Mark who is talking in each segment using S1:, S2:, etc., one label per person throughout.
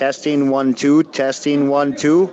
S1: Testing 1 2. Testing 1 2.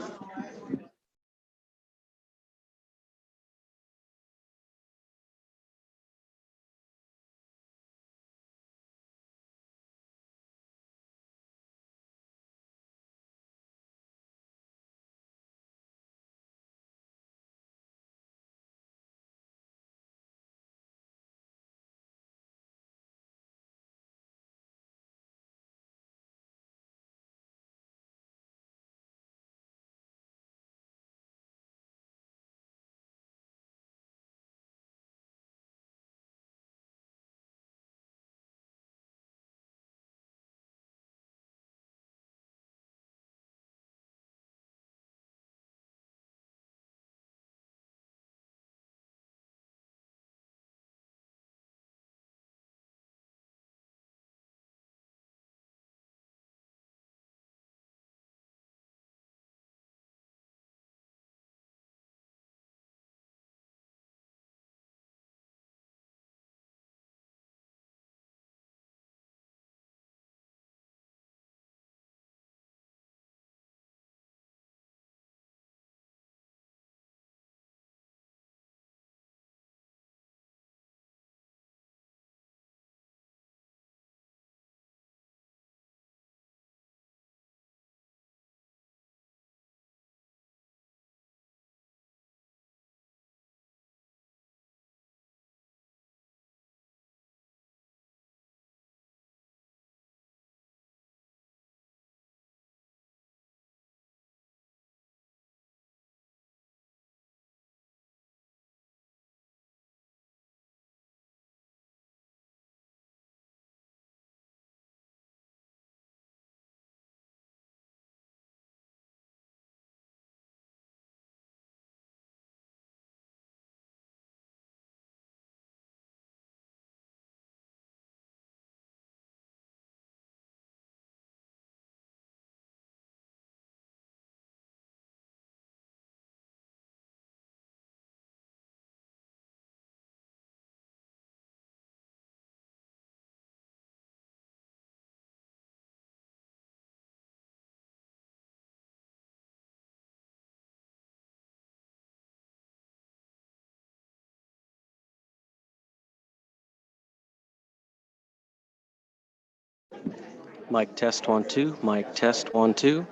S2: Mic test 1 2. Mic test 1 2.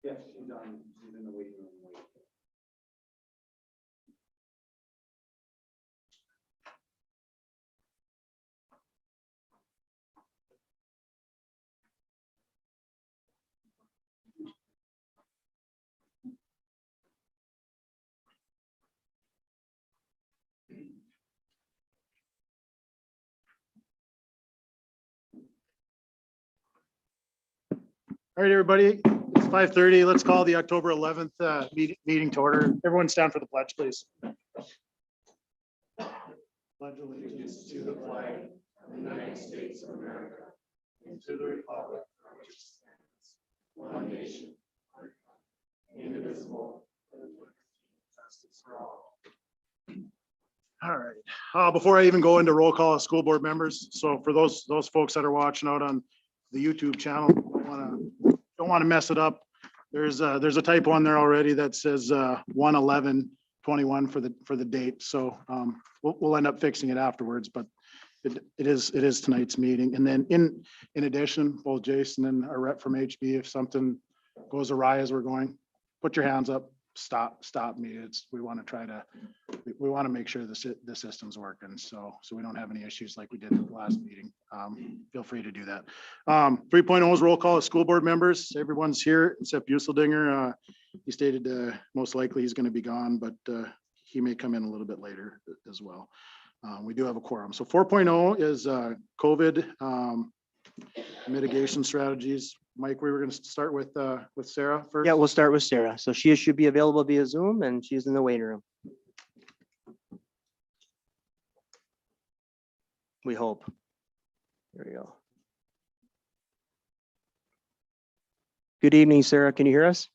S3: Yes, she's on. She's in the waiting room.
S4: All right, everybody, it's 5:30. Let's call the October 11th meeting to order. Everyone stand for the pledge, please. Pledge allegiance to the flag of the United States of America and to the republic for which it stands, one nation, indivisible, with justice for all. All right, before I even go into roll call of school board members, so for those folks that are watching out on the YouTube channel, don't want to mess it up. There's a typo on there already that says 1/11/21 for the date. So we'll end up fixing it afterwards, but it is tonight's meeting. And then in addition, both Jason and our rep from HB, if something goes awry as we're going, put your hands up, stop me. We want to make sure the system's working. So we don't have any issues like we did at the last meeting. Feel free to do that. 3.0 is roll call of school board members. Everyone's here except Useldinger. He stated most likely he's going to be gone, but he may come in a little bit later as well. We do have a quorum. So 4.0 is COVID mitigation strategies. Mike, we were going to start with Sarah first.
S5: Yeah, we'll start with Sarah. So she should be available via Zoom and she's in the waiting room. We hope. There we go. Good evening, Sarah. Can you hear us?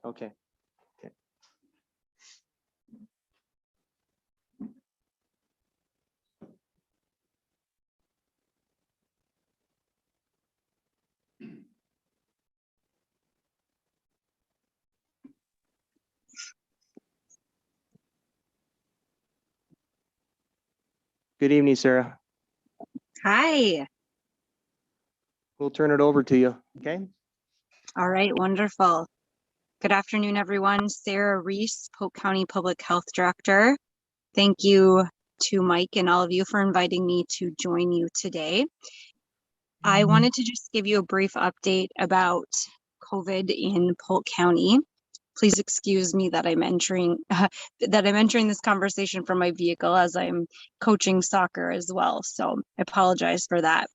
S5: Okay. Good evening, Sarah.
S6: Hi.
S5: We'll turn it over to you. Okay.
S6: All right. Wonderful. Good afternoon, everyone. Sarah Reese, Polk County Public Health Director. Thank you to Mike and all of you for inviting me to join you today. I wanted to just give you a brief update about COVID in Polk County. Please excuse me that I'm entering this conversation from my vehicle as I'm coaching soccer as well. So I apologize for that.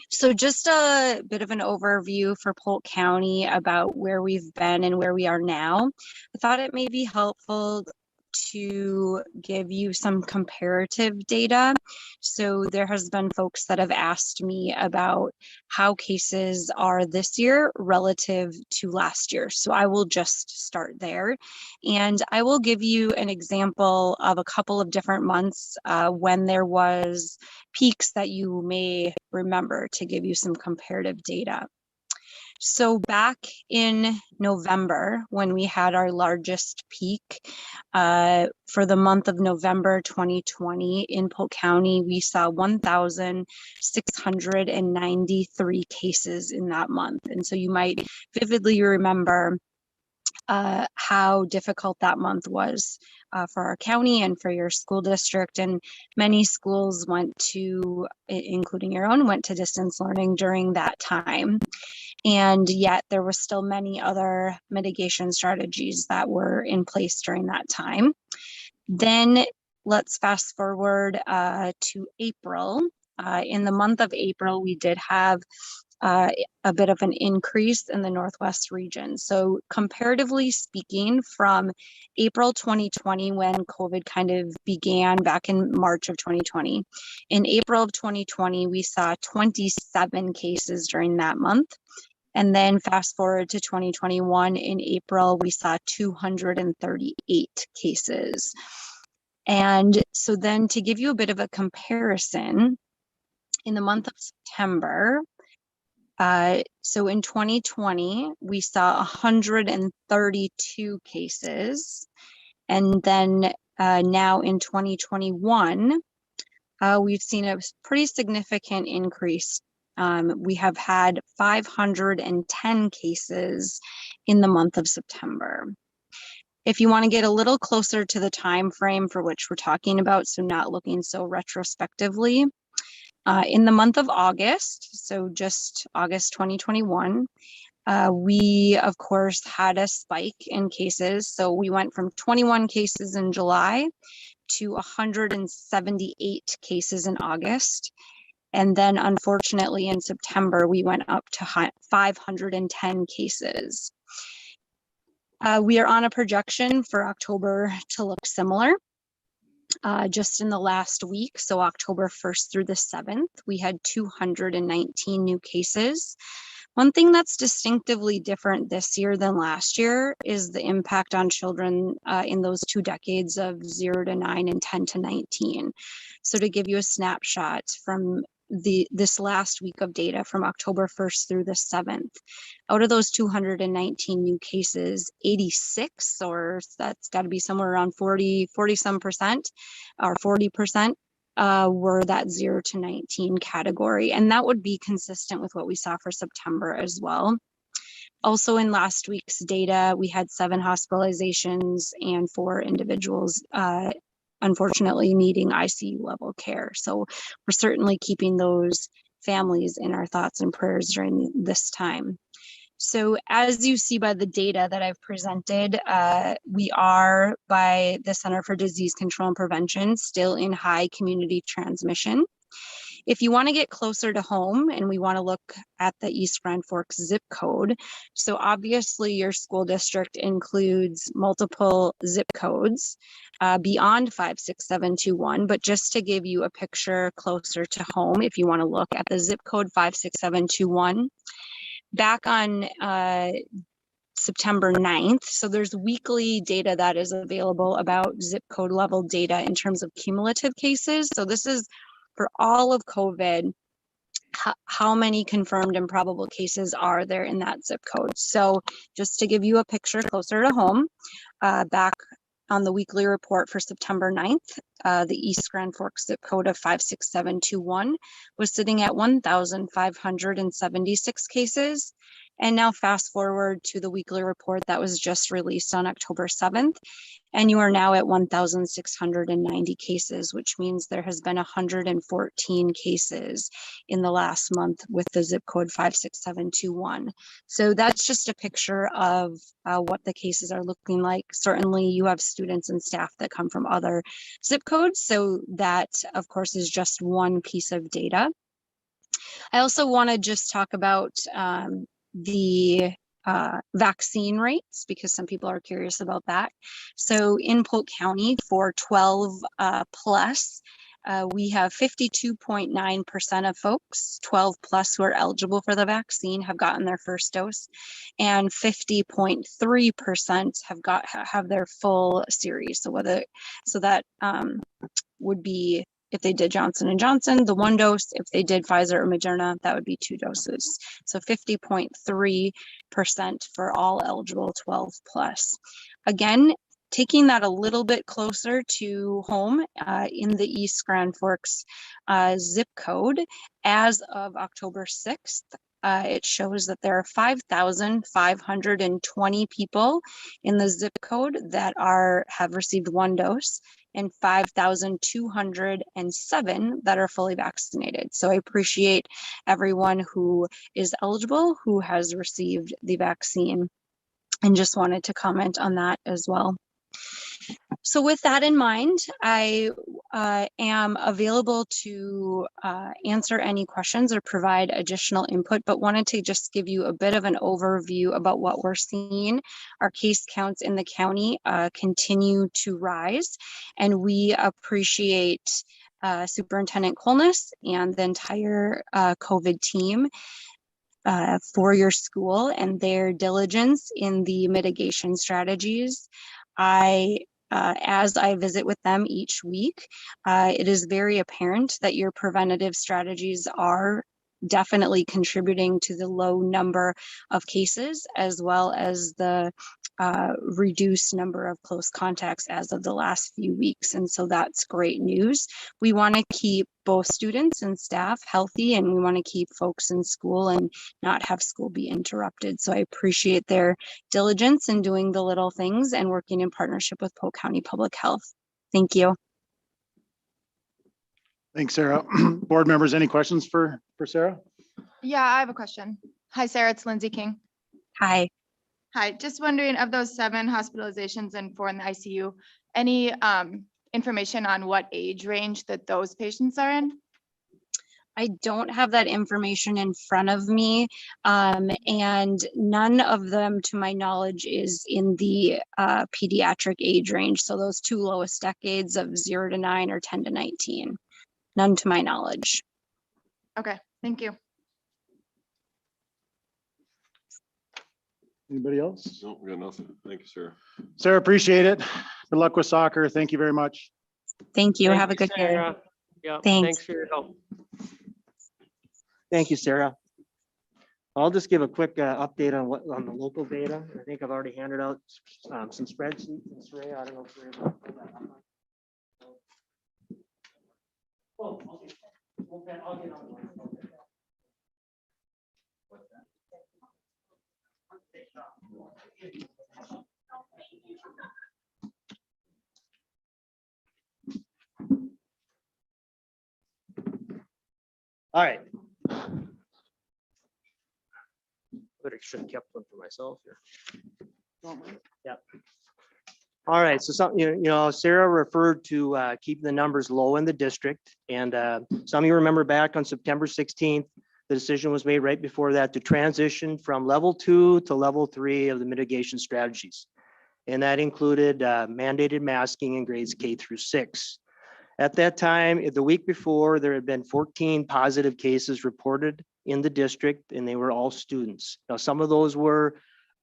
S6: So just a bit of an overview for Polk County about where we've been and where we are now. I thought it may be helpful to give you some comparative data. So there has been folks that have asked me about how cases are this year relative to last year. So I will just start there. And I will give you an example of a couple of different months when there was peaks that you may remember to give you some comparative data. So back in November, when we had our largest peak for the month of November 2020 in Polk County, we saw 1,693 cases in that month. And so you might vividly remember how difficult that month was for our county and for your school district. And many schools went to, including your own, went to distance learning during that time. And yet there were still many other mitigation strategies that were in place during that time. Then let's fast forward to April. In the month of April, we did have a bit of an increase in the Northwest region. So comparatively speaking, from April 2020, when COVID kind of began back in March of 2020, in April of 2020, we saw 27 cases during that month. And then fast forward to 2021, in April, we saw 238 cases. And so then to give you a bit of a comparison, in the month of September, so in 2020, we saw 132 cases. And then now in 2021, we've seen a pretty significant increase. We have had 510 cases in the month of September. If you want to get a little closer to the time frame for which we're talking about, so not looking so retrospectively, in the month of August, so just August 2021, we of course had a spike in cases. So we went from 21 cases in July to 178 cases in August. And then unfortunately in September, we went up to 510 cases. We are on a projection for October to look similar. Just in the last week, so October 1st through the 7th, we had 219 new cases. One thing that's distinctively different this year than last year is the impact on children in those 2 decades of 0 to 9 and 10 to 19. So to give you a snapshot from this last week of data from October 1st through the 7th, out of those 219 new cases, 86, or that's got to be somewhere around 40 some percent or 40%, were that 0 to 19 category. And that would be consistent with what we saw for September as well. Also in last week's data, we had 7 hospitalizations and 4 individuals unfortunately needing ICU level care. So we're certainly keeping those families in our thoughts and prayers during this time. So as you see by the data that I've presented, we are, by the Center for Disease Control and Prevention, still in high community transmission. If you want to get closer to home and we want to look at the East Grand Forks zip code, so obviously your school district includes multiple zip codes beyond 56721, but just to give you a picture closer to home, if you want to look at the zip code 56721, back on September 9th, so there's weekly data that is available about zip code level data in terms of cumulative cases. So this is for all of COVID, how many confirmed and probable cases are there in that zip code? So just to give you a picture closer to home, back on the weekly report for September 9th, the East Grand Forks zip code of 56721 was sitting at 1,576 cases. And now fast forward to the weekly report that was just released on October 7th, and you are now at 1,690 cases, which means there has been 114 cases in the last month with the zip code 56721. So that's just a picture of what the cases are looking like. Certainly you have students and staff that come from other zip codes, so that of course is just one piece of data. I also want to just talk about the vaccine rates, because some people are curious about that. So in Polk County for 12 plus, we have 52.9% of folks 12 plus who are eligible for the vaccine have gotten their first dose, and 50.3% have their full series. So that would be, if they did Johnson & Johnson, the 1 dose. If they did Pfizer or Moderna, that would be 2 doses. So 50.3% for all eligible 12 plus. Again, taking that a little bit closer to home in the East Grand Forks zip code, as of October 6th, it shows that there are 5,520 people in the zip code that have received 1 dose, and 5,207 that are fully vaccinated. So I appreciate everyone who is eligible, who has received the vaccine, and just wanted to comment on that as well. So with that in mind, I am available to answer any questions or provide additional input, but wanted to just give you a bit of an overview about what we're seeing. Our case counts in the county continue to rise, and we appreciate Superintendent Kolness and the entire COVID team for your school and their diligence in the mitigation strategies. I as I visit with them each week, it is very apparent that your preventative strategies are definitely contributing to the low number of cases, as well as the reduced number of close contacts as of the last few weeks. And so that's great news. We want to keep both students and staff healthy, and we want to keep folks in school and not have school be interrupted. So I appreciate their diligence in doing the little things and working in partnership with Polk County Public Health. Thank you.
S4: Thanks, Sarah. Board members, any questions for Sarah?
S7: Yeah, I have a question. Hi, Sarah, it's Lindsay King.
S6: Hi.
S7: Hi, just wondering, of those 7 hospitalizations and 4 in the ICU, any information on what age range that those patients are in?
S6: I don't have that information in front of me, and none of them, to my knowledge, is in the pediatric age range. So those 2 lowest decades of 0 to 9 or 10 to 19, none to my knowledge.
S7: Okay, thank you.
S4: Anybody else?
S8: No, we got nothing. Thank you, sir.
S4: Sarah, appreciate it. Good luck with soccer. Thank you very much.
S6: Thank you.
S2: Thank
S6: Have a
S2: you,
S6: good day.
S2: Sarah. Yeah,
S6: Thanks.
S2: thanks for your help.
S5: Thank you, Sarah. I'll just give a quick update on the local data. I think I've already handed out some spreadsheets. And Saray, I don't know if you're able to pull that up. Oh, okay. Okay, I'll get on one. All right. Better should have kept one for myself here. Yeah. All right, so Sarah referred to keeping the numbers low in the district, and some of you remember back on September 16th, the decision was made right before that to transition from level 2 to level 3 of the mitigation strategies, and that included mandated masking in grades K through 6. At that time, the week before, there had been 14 positive cases reported in the district, and they were all students. Now, some of those were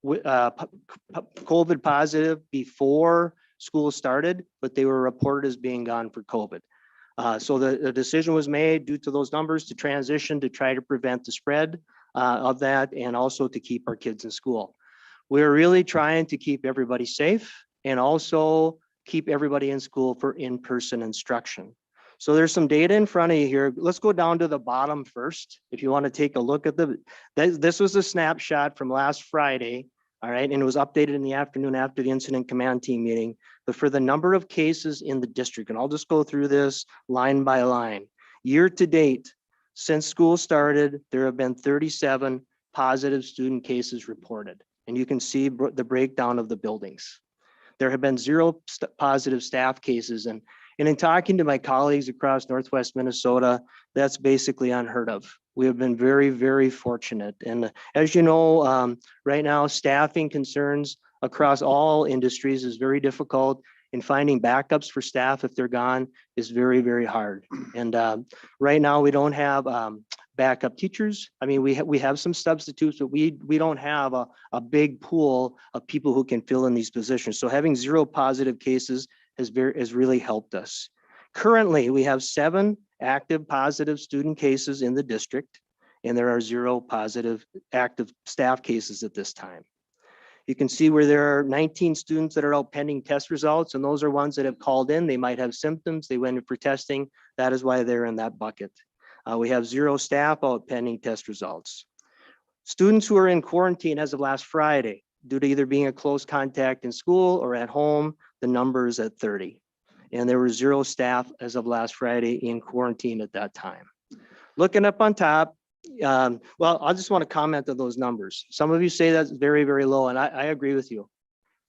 S5: COVID positive before school started, but they were reported as being gone for COVID. So the decision was made due to those numbers to transition to try to prevent the spread of that, and also to keep our kids in school. We're really trying to keep everybody safe and also keep everybody in school for in-person instruction. So there's some data in front of you here. Let's go down to the bottom first. If you want to take a look at this was a snapshot from last Friday, all right, and it was updated in the afternoon after the incident command team meeting, but for the number of cases in the district, and I'll just go through this line by line. Year to date, since school started, there have been 37 positive student cases reported, and you can see the breakdown of the buildings. There have been 0 positive staff cases, and in talking to my colleagues across Northwest Minnesota, that's basically unheard of. We have been very, very fortunate. And as you know, right now, staffing concerns across all industries is very difficult, and finding backups for staff if they're gone is very, very hard. And right now, we don't have backup teachers. I mean, we have some substitutes, but we don't have a big pool of people who can fill in these positions. So having 0 positive cases has really helped us. Currently, we have 7 active positive student cases in the district, and there are 0 positive active staff cases at this time. You can see where there are 19 students that are out pending test results, and those are ones that have called in. They might have symptoms. They went in for testing. That is why they're in that bucket. We have 0 staff out pending test results. Students who are in quarantine as of last Friday, due to either being a close contact in school or at home, the number is at 30. And there were 0 staff as of last Friday in quarantine at that time. Looking up on top, well, I just want to comment on those numbers. Some of you say that's very, very low, and I agree with you.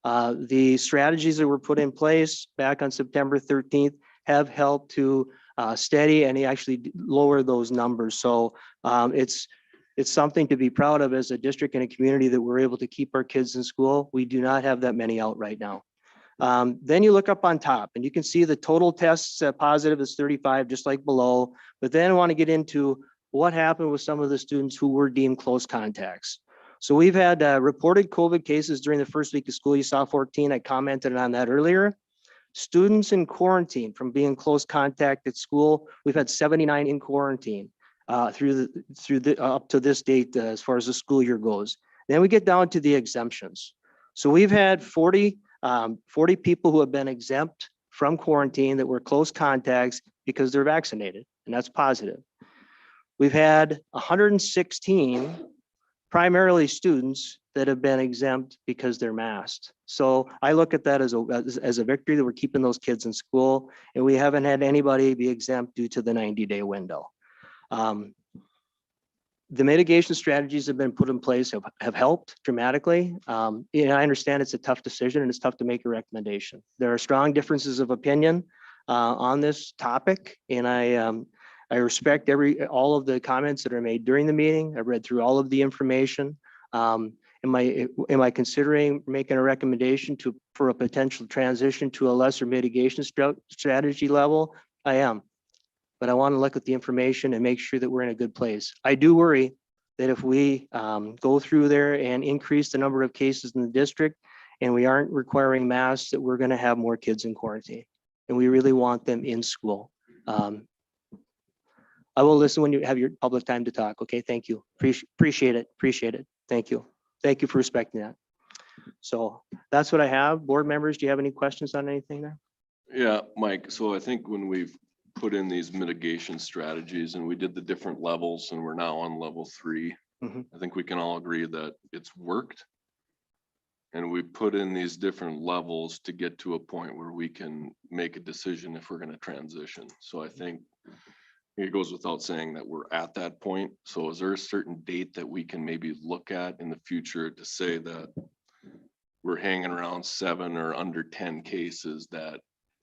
S5: The strategies that were put in place back on September 13th have helped to steady and actually lower those numbers. So it's something to be proud of as a district and a community that we're able to keep our kids in school. We do not have that many out right now. Then you look up on top and you can see the total tests positive is 35, just like below. But then I want to get into what happened with some of the students who were deemed close contacts. So we've had reported COVID cases during the first week of school. You saw 14. I commented on that earlier. Students in quarantine from being close contact at school, we've had 79 in quarantine up to this date as far as the school year goes. Then we get down to the exemptions. So we've had 40 people who have been exempt from quarantine that were close contacts because they're vaccinated, and that's positive. We've had 116 primarily students that have been exempt because they're masked. So I look at that as a victory that we're keeping those kids in school, and we haven't had anybody be exempt due to the 90-day window. The mitigation strategies that have been put in place have helped dramatically. I understand it's a tough decision and it's tough to make a recommendation. There are strong differences of opinion on this topic, and I respect all of the comments that are made during the meeting. I've read through all of the information. Am I considering making a recommendation for a potential transition to a lesser mitigation strategy level? I am. But I want to look at the information and make sure that we're in a good place. I do worry that if we go through there and increase the number of cases in the district and we aren't requiring masks, that we're going to have more kids in quarantine, and we really want them in school. I will listen when you have your public time to talk. Okay, thank you. Appreciate it. Appreciate it. Thank you. Thank you for respecting that. So that's what I have. Board members, do you have any questions on anything there?
S8: Yeah, Mike. So I think when we've put in these mitigation strategies and we did the different levels and we're now on level 3, I think we can all agree that it's worked. And we put in these different levels to get to a point where we can make a decision if we're going to transition. So I think it goes without saying that we're at that point. So is there a certain date that we can maybe look at in the future to say that we're hanging around 7 or under 10 cases, that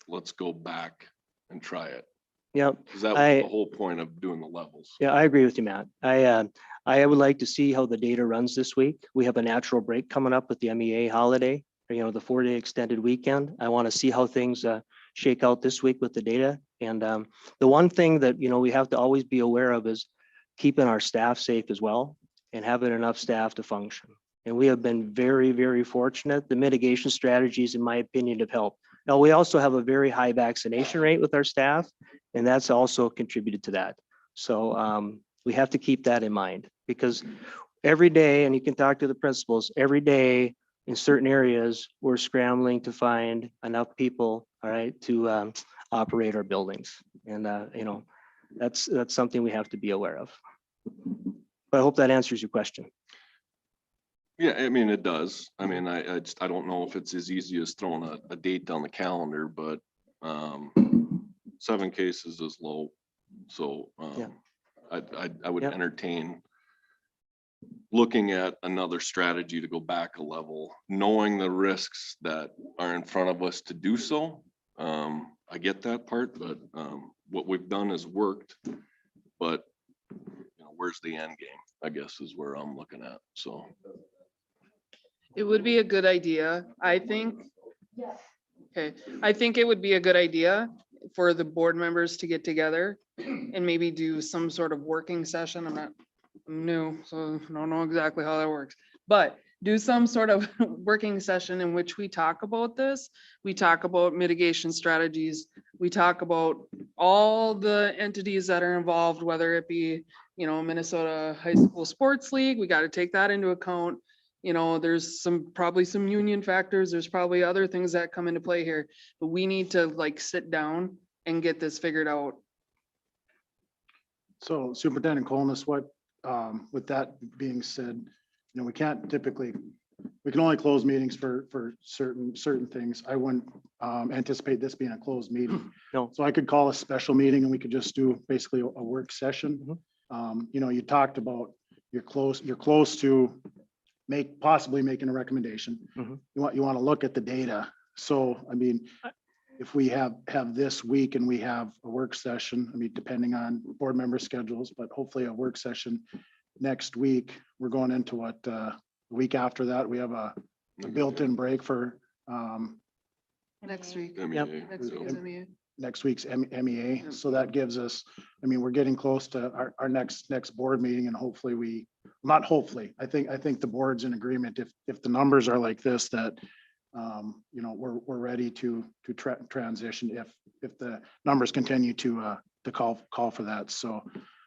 S8: let's go back and try it?
S5: Yeah,
S8: Because that was the whole point of doing the levels.
S5: yeah, I agree with you, Matt. I would like to see how the data runs this week. We have a natural break coming up with the MEA holiday, the 4-day extended weekend. I want to see how things shake out this week with the data. And the one thing that, we have to always be aware of is keeping our staff safe as well and having enough staff to function. And we have been very, very fortunate. The mitigation strategies, in my opinion, have helped. Now, we also have a very high vaccination rate with our staff, and that's also contributed to that. So we have to keep that in mind, because every day, and you can talk to the principals, every day in certain areas, we're scrambling to find enough people, all right, to operate our buildings. And, that's something we have to be aware of. But I hope that answers your question.
S8: Yeah, I mean, it does. I mean, I don't know if it's as easy as throwing a date on the calendar, but 7 cases is low. So
S5: Yeah.
S8: I would
S5: Yeah.
S8: entertain looking at another strategy to go back a level, knowing the risks that are in front of us to do so. I get that part, but what we've done has worked. But where's the end game, I guess, is where I'm looking at. So
S9: it would be a good idea, I think. Okay, I think it would be a good idea for the board members to get together and maybe do some sort of working session. I'm new, so I don't know exactly how that works, but do some sort of working session in which we talk about this. We talk about mitigation strategies. We talk about all the entities that are involved, whether it be, Minnesota High School Sports League. We got to take that into account. There's probably some union factors. There's probably other things that come into play here, but we need to sit down and get this figured out.
S4: So Superintendent Colness, with that being said, we can't typically, we can only close meetings for certain things. I wouldn't anticipate this being a closed meeting.
S5: No.
S4: So I could call a special meeting and we could just do basically a work session. You talked about you're close to possibly making a recommendation. You want to look at the data. So, I mean, if we have this week and we have a work session, I mean, depending on board member schedules, but hopefully a work session next week, we're going into what, the week after that, we have a built-in break for
S9: Next week.
S8: MEA,
S5: Yep.
S9: Next week is MEA.
S4: next week's MEA. So that gives us, I mean, we're getting close to our next board meeting, and hopefully I think the board's in agreement. If the numbers are like this, that you know, we're ready to transition if the numbers continue to call for that. So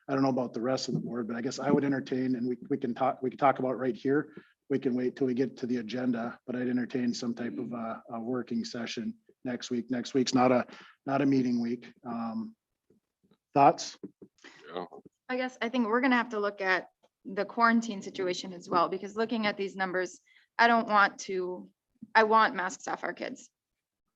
S4: I don't know about the rest of the board, but I guess I would entertain, and we can talk about it right here. We can wait till we get to the agenda, but I'd entertain some type of a working session next week. Next week's not a meeting week. Thoughts?
S8: Yeah.
S7: I guess I think we're gonna have to look at the quarantine situation as well, because looking at these numbers, I want masks off our kids,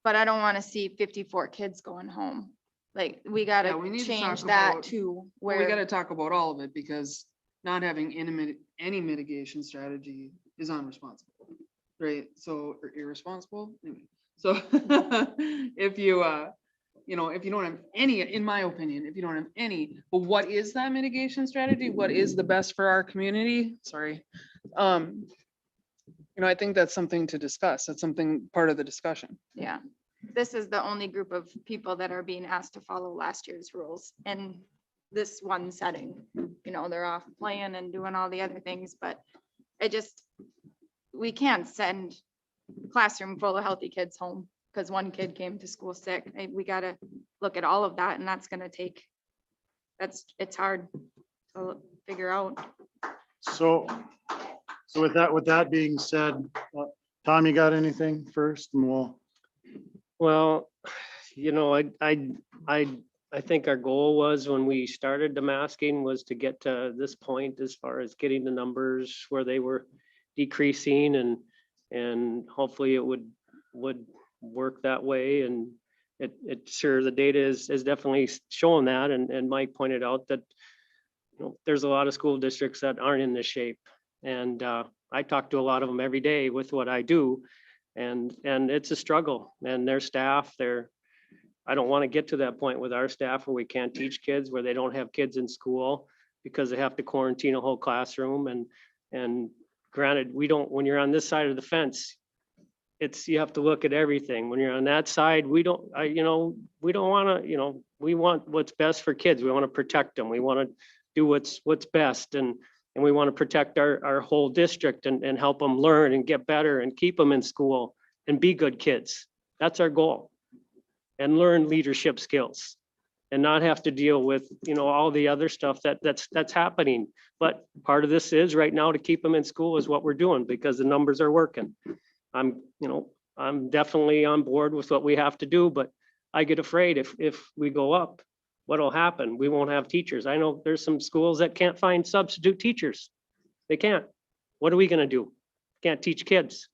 S7: but I don't want to see 54 kids going home. Like, we gotta
S9: Yeah, we need to
S7: change
S9: talk
S7: that
S9: about-
S7: to
S9: Well, we
S7: where,
S9: gotta talk about all of it, because not having any mitigation strategy is unresponsible, right? So, or irresponsible, anyway. So if you, you know, if you don't have any, in my opinion, if you don't have any, but what is that mitigation strategy? What is the best for our community? Sorry. You know, I think that's something to discuss. That's something part of the discussion.
S7: yeah. This is the only group of people that are being asked to follow last year's rules in this one setting. You know, they're off playing and doing all the other things, but we can't send classroom full of healthy kids home because one kid came to school sick. We gotta look at all of that, and that's gonna take, it's hard to figure out.
S4: So with that being said, Tom, you got anything first? And we'll,
S10: Well, you know, I think our goal was when we started the masking was to get to this point as far as getting the numbers where they were decreasing and hopefully it would work that way. And it sure the data is definitely showing that. And Mike pointed out that, you know, there's a lot of school districts that aren't in this shape. And I talk to a lot of them every day with what I do. And it's a struggle, and their staff, I don't want to get to that point with our staff where we can't teach kids, where they don't have kids in school because they have to quarantine a whole classroom. And granted, when you're on this side of the fence, you have to look at everything. When you're on that side, we don't want to, we want what's best for kids. We want to protect them. We want to do what's best. And we want to protect our whole district and help them learn and get better and keep them in school and be good kids. That's our goal. And learn leadership skills and not have to deal with, all the other stuff that's happening. But part of this is right now to keep them in school is what we're doing because the numbers are working. I'm definitely on board with what we have to do, but I get afraid if we go up, what'll happen? We won't have teachers. I know there's some schools that can't find substitute teachers. They can't. What are we gonna do? Can't teach kids.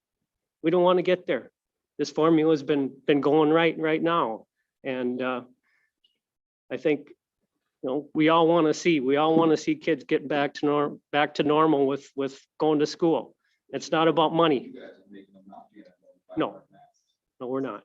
S10: We don't want to get there. This formula's been going right now. And I think, we all want to see kids get back to normal with going to school. It's not about money. No, we're not.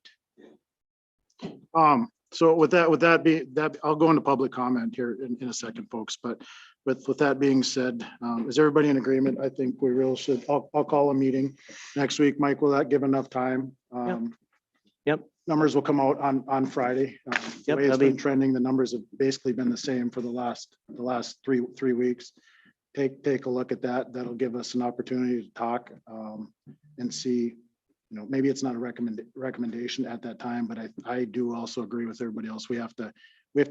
S4: So with that, I'll go into public comment here in a second, folks, but with that being said, is everybody in agreement? I think we really should, I'll call a meeting next week. Mike, will that give enough time?
S5: Yep.
S4: Numbers will come out on Friday. The
S5: Yep,
S4: way it's
S5: that'll
S4: been
S5: be-
S4: trending, the numbers have basically been the same for the last three weeks. Take a look at that. That'll give us an opportunity to talk and see, maybe it's not a recommendation at that time, but I do also agree with everybody else. We have to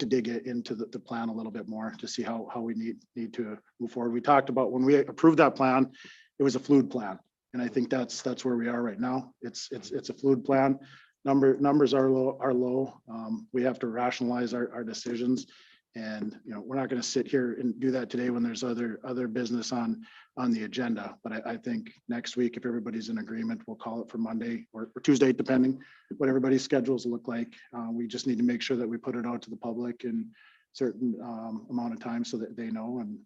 S4: dig into the plan a little bit more to see how we need to move forward. We talked about when we approved that plan, it was a fluid plan. And I think that's where we are right now. It's a fluid plan. Numbers are low. We have to rationalize our decisions. And, we're not going to sit here and do that today when there's other business on the agenda. But I think next week, if everybody's in agreement, we'll call it for Monday or Tuesday, depending what everybody's schedules look like. We just need to make sure that we put it out to the public in certain amount of time so that they know, and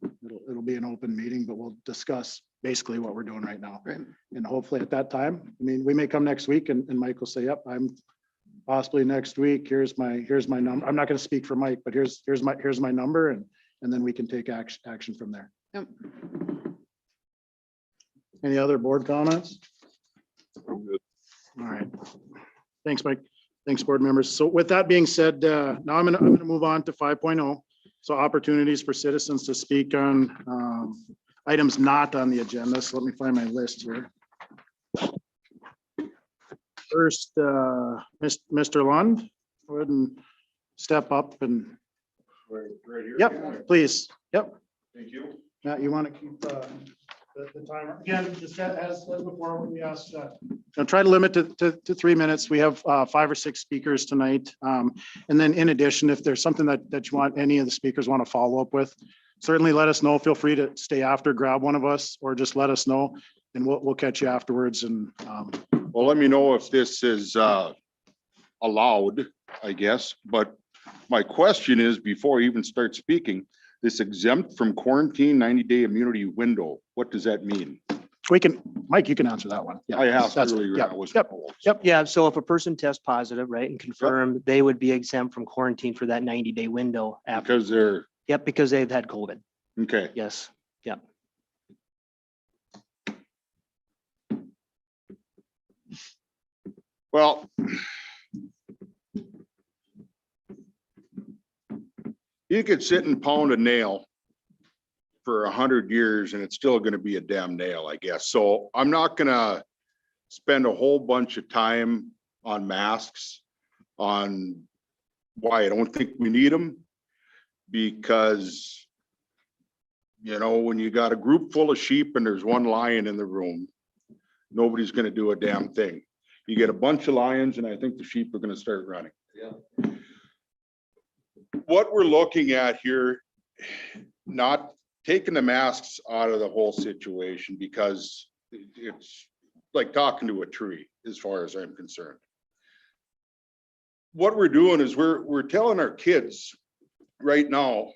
S4: it'll be an open meeting, but we'll discuss basically what we're doing right now.
S9: Right.
S4: And hopefully at that time, we may come next week and Mike will say, yep, I'm possibly next week. Here's my number. I'm not going to speak for Mike, but here's my number, and then we can take action from there.
S9: Yep.
S4: Any other board comments?
S8: I'm good.
S4: All right. Thanks, Mike. Thanks, board members. So with that being said, now I'm gonna move on to 5.0. So opportunities for citizens to speak on items not on the agenda. So let me find my list here. first, Mr. Lund, go ahead and step up and,
S11: Right here.
S4: yep, please, yep.
S11: Thank you.
S4: Matt, you want to keep the timer? Again, just as before, we asked, try to limit to 3 minutes. We have 5 or 6 speakers tonight. And then in addition, if there's something that you want, any of the speakers want to follow up with, certainly let us know. Feel free to stay after, grab one of us, or just let us know and we'll catch you afterwards. And
S11: Well, let me know if this is allowed, I guess, but my question is, before I even start speaking, this exempt from quarantine 90-day immunity window, what does that mean?
S4: we can, Mike, you can answer that one. Yeah,
S11: I asked
S4: that's-
S11: earlier. and
S4: yep,
S11: I wasn't
S4: yep,
S11: told.
S4: yep.
S5: Yeah, so if a person tests positive, right, and confirm, they would be exempt from quarantine for that 90-day window after.
S11: Because they're,
S5: Yep, because they've had COVID.
S11: okay.
S5: Yes, yep.
S11: Well, you could sit and pound a nail for 100 years and it's still going to be a damn nail, I guess. So I'm not gonna spend a whole bunch of time on masks, on why I don't think we need them. Because, you know, when you got a group full of sheep and there's one lion in the room, nobody's gonna do a damn thing. You get a bunch of lions and I think the sheep are gonna start running.
S8: Yeah.
S11: What we're looking at here, not taking the masks out of the whole situation, because it's like talking to a tree as far as I'm concerned. What we're doing is we're telling our kids right now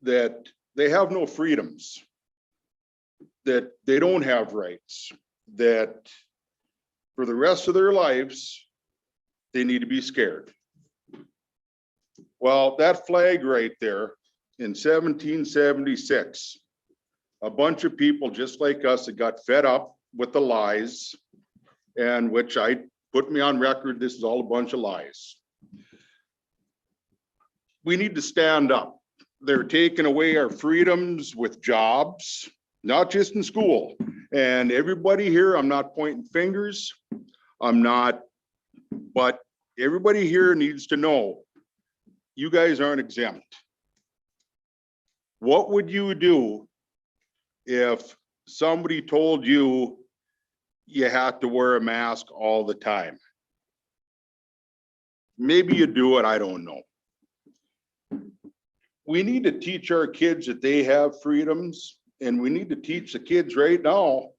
S11: that they have no freedoms, that they don't have rights, that for the rest of their lives, they need to be scared. Well, that flag right there in 1776, a bunch of people just like us that got fed up with the lies, and which I put me on record, this is all a bunch of lies. We need to stand up. They're taking away our freedoms with jobs, not just in school. And everybody here, I'm not pointing fingers, but everybody here needs to know, you guys aren't exempt. What would you do if somebody told you you had to wear a mask all the time? Maybe you do it, I don't know. We need to teach our kids that they have freedoms, and we need to teach the kids right now.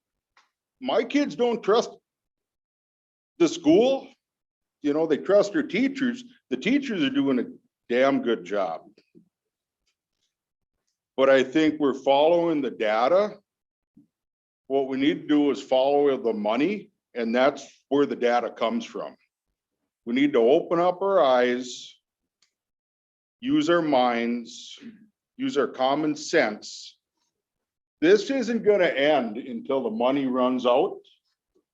S11: My kids don't trust the school. You know, they trust their teachers. The teachers are doing a damn good job. But I think we're following the data. What we need to do is follow the money, and that's where the data comes from. We need to open up our eyes, use our minds, use our common sense. This isn't going to end until the money runs out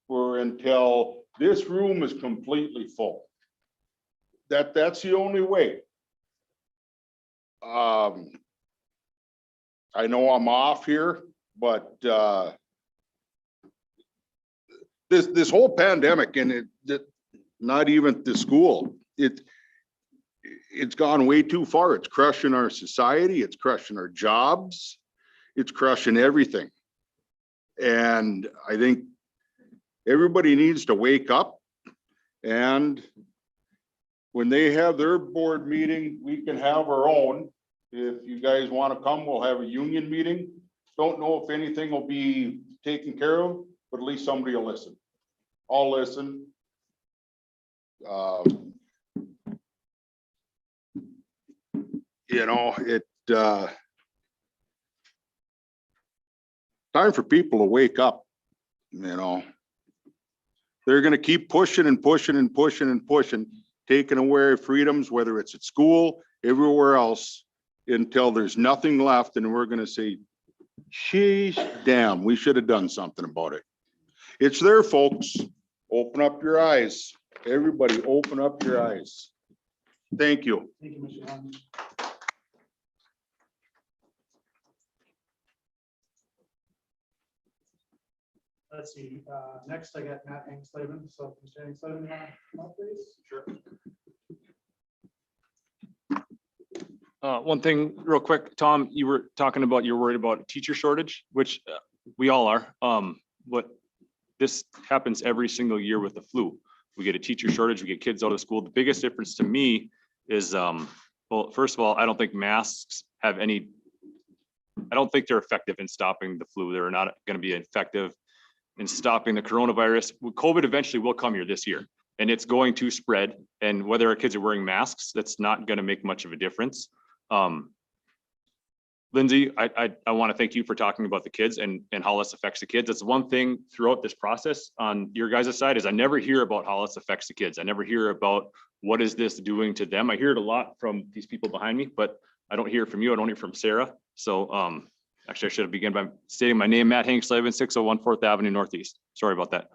S11: or until this room is completely full. That's the only way. I know I'm off here, but this whole pandemic, and not even the school, it's gone way too far. It's crushing our society. It's crushing our jobs. It's crushing everything. And I think everybody needs to wake up, and when they have their board meeting, we can have our own. If you guys want to come, we'll have a union meeting. Don't know if anything will be taken care of, but at least somebody will listen. I'll listen. You know, time for people to wake up. You know, they're going to keep pushing and pushing and pushing and pushing, taking away freedoms, whether it's at school, everywhere else, until there's nothing left. And we're going to say, sheesh, damn, we should have done something about it. It's there, folks. Open up your eyes. Everybody open up your eyes. Thank you.
S4: Thank you, Mr. Lund. let's see, next I got Matt Hangslavin, so Mr. Hangslavin, come up, please? Sure.
S12: One thing real quick, Tom, you were talking about, you're worried about teacher shortage, which we all are. But this happens every single year with the flu. We get a teacher shortage, we get kids out of school. The biggest difference to me is, well, first of all, I don't think masks have any, I don't think they're effective in stopping the flu. They're not going to be effective in stopping the coronavirus. COVID eventually will come here this year and it's going to spread. And whether our kids are wearing masks, that's not going to make much of a difference. Lindsay, I want to thank you for talking about the kids and how this affects the kids. That's one thing throughout this process on your guys' side is I never hear about how this affects the kids. I never hear about what is this doing to them. I hear it a lot from these people behind me, but I don't hear it from you. I don't hear from Sarah. So actually I should have begun by stating my name, Matt Hangslavin, 601 4th Avenue Northeast. Sorry about that.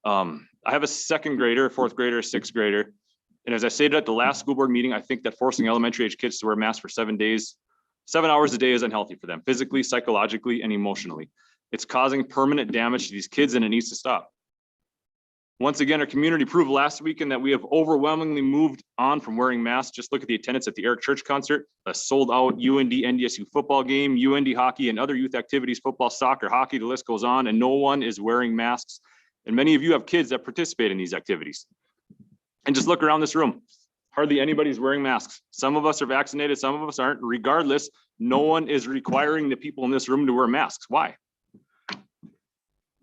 S12: I have a second grader, fourth grader, sixth grader. And as I stated at the last school board meeting, I think that forcing elementary age kids to wear masks for 7 hours a day is unhealthy for them, physically, psychologically, and emotionally. It's causing permanent damage to these kids and it needs to stop. Once again, our community proved last weekend that we have overwhelmingly moved on from wearing masks. Just look at the attendance at the Eric Church concert, a sold out UND NDSU football game, UND hockey and other youth activities, football, soccer, hockey, the list goes on, and no one is wearing masks. And many of you have kids that participate in these activities. And just look around this room. Hardly anybody's wearing masks. Some of us are vaccinated, some of us aren't. Regardless, no one is requiring the people in this room to wear masks. Why?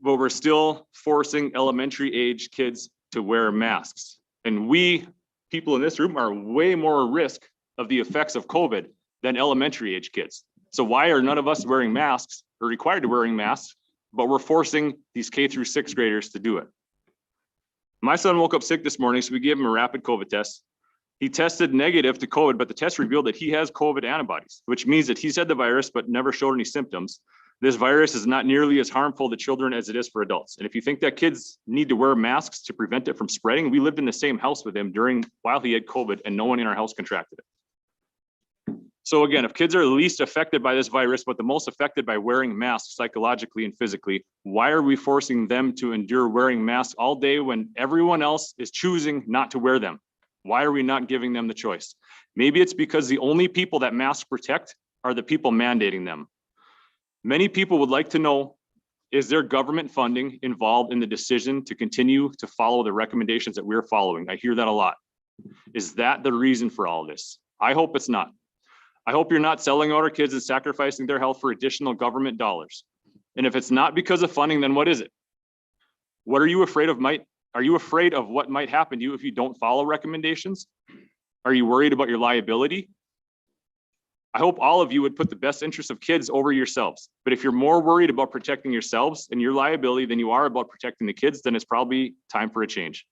S12: But we're still forcing elementary age kids to wear masks. And we, people in this room, are way more at risk of the effects of COVID than elementary age kids. So why are none of us wearing masks or required to wearing masks, but we're forcing these K through 6th graders to do it? My son woke up sick this morning, so we gave him a rapid COVID test. He tested negative to COVID, but the test revealed that he has COVID antibodies, which means that he's had the virus, but never showed any symptoms. This virus is not nearly as harmful to children as it is for adults. And if you think that kids need to wear masks to prevent it from spreading, we lived in the same house with him while he had COVID and no one in our house contracted it. So again, if kids are least affected by this virus, but the most affected by wearing masks psychologically and physically, why are we forcing them to endure wearing masks all day when everyone else is choosing not to wear them? Why are we not giving them the choice? Maybe it's because the only people that masks protect are the people mandating them. Many people would like to know, is there government funding involved in the decision to continue to follow the recommendations that we're following? I hear that a lot. Is that the reason for all this? I hope it's not. I hope you're not selling out our kids and sacrificing their health for additional government dollars. And if it's not because of funding, then what is it? What are you afraid of? Are you afraid of what might happen to you if you don't follow recommendations? Are you worried about your liability? I hope all of you would put the best interest of kids over yourselves. But if you're more worried about protecting yourselves and your liability than you are about protecting the kids, then it's probably time for a change.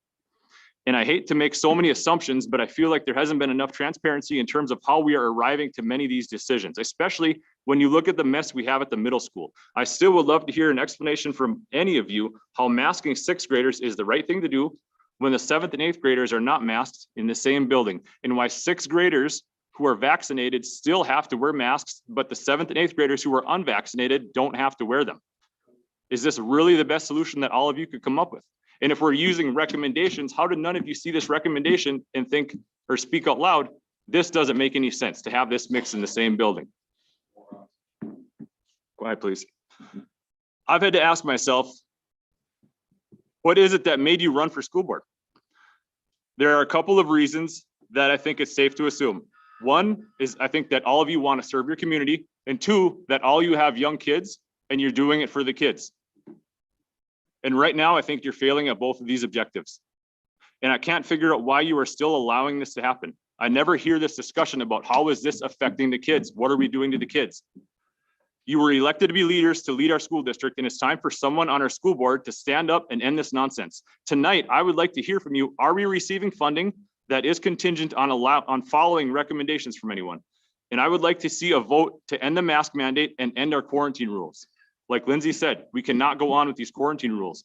S12: And I hate to make so many assumptions, but I feel like there hasn't been enough transparency in terms of how we are arriving to many of these decisions, especially when you look at the mess we have at the middle school. I still would love to hear an explanation from any of you how masking 6th graders is the right thing to do when the 7th and 8th graders are not masked in the same building, and why 6th graders who are vaccinated still have to wear masks, but the 7th and 8th graders who are unvaccinated don't have to wear them. Is this really the best solution that all of you could come up with? And if we're using recommendations, how did none of you see this recommendation and think or speak out loud, this doesn't make any sense to have this mixed in the same building? Quiet, please. I've had to ask myself, what is it that made you run for school board? There are a couple of reasons that I think it's safe to assume. One is I think that all of you want to serve your community, and two, that all you have young kids and you're doing it for the kids. And right now, I think you're failing at both of these objectives. And I can't figure out why you are still allowing this to happen. I never hear this discussion about how is this affecting the kids? What are we doing to the kids? You were elected to be leaders to lead our school district, and it's time for someone on our school board to stand up and end this nonsense. Tonight, I would like to hear from you. Are we receiving funding that is contingent on following recommendations from anyone? And I would like to see a vote to end the mask mandate and end our quarantine rules. Like Lindsay said, we cannot go on with these quarantine rules.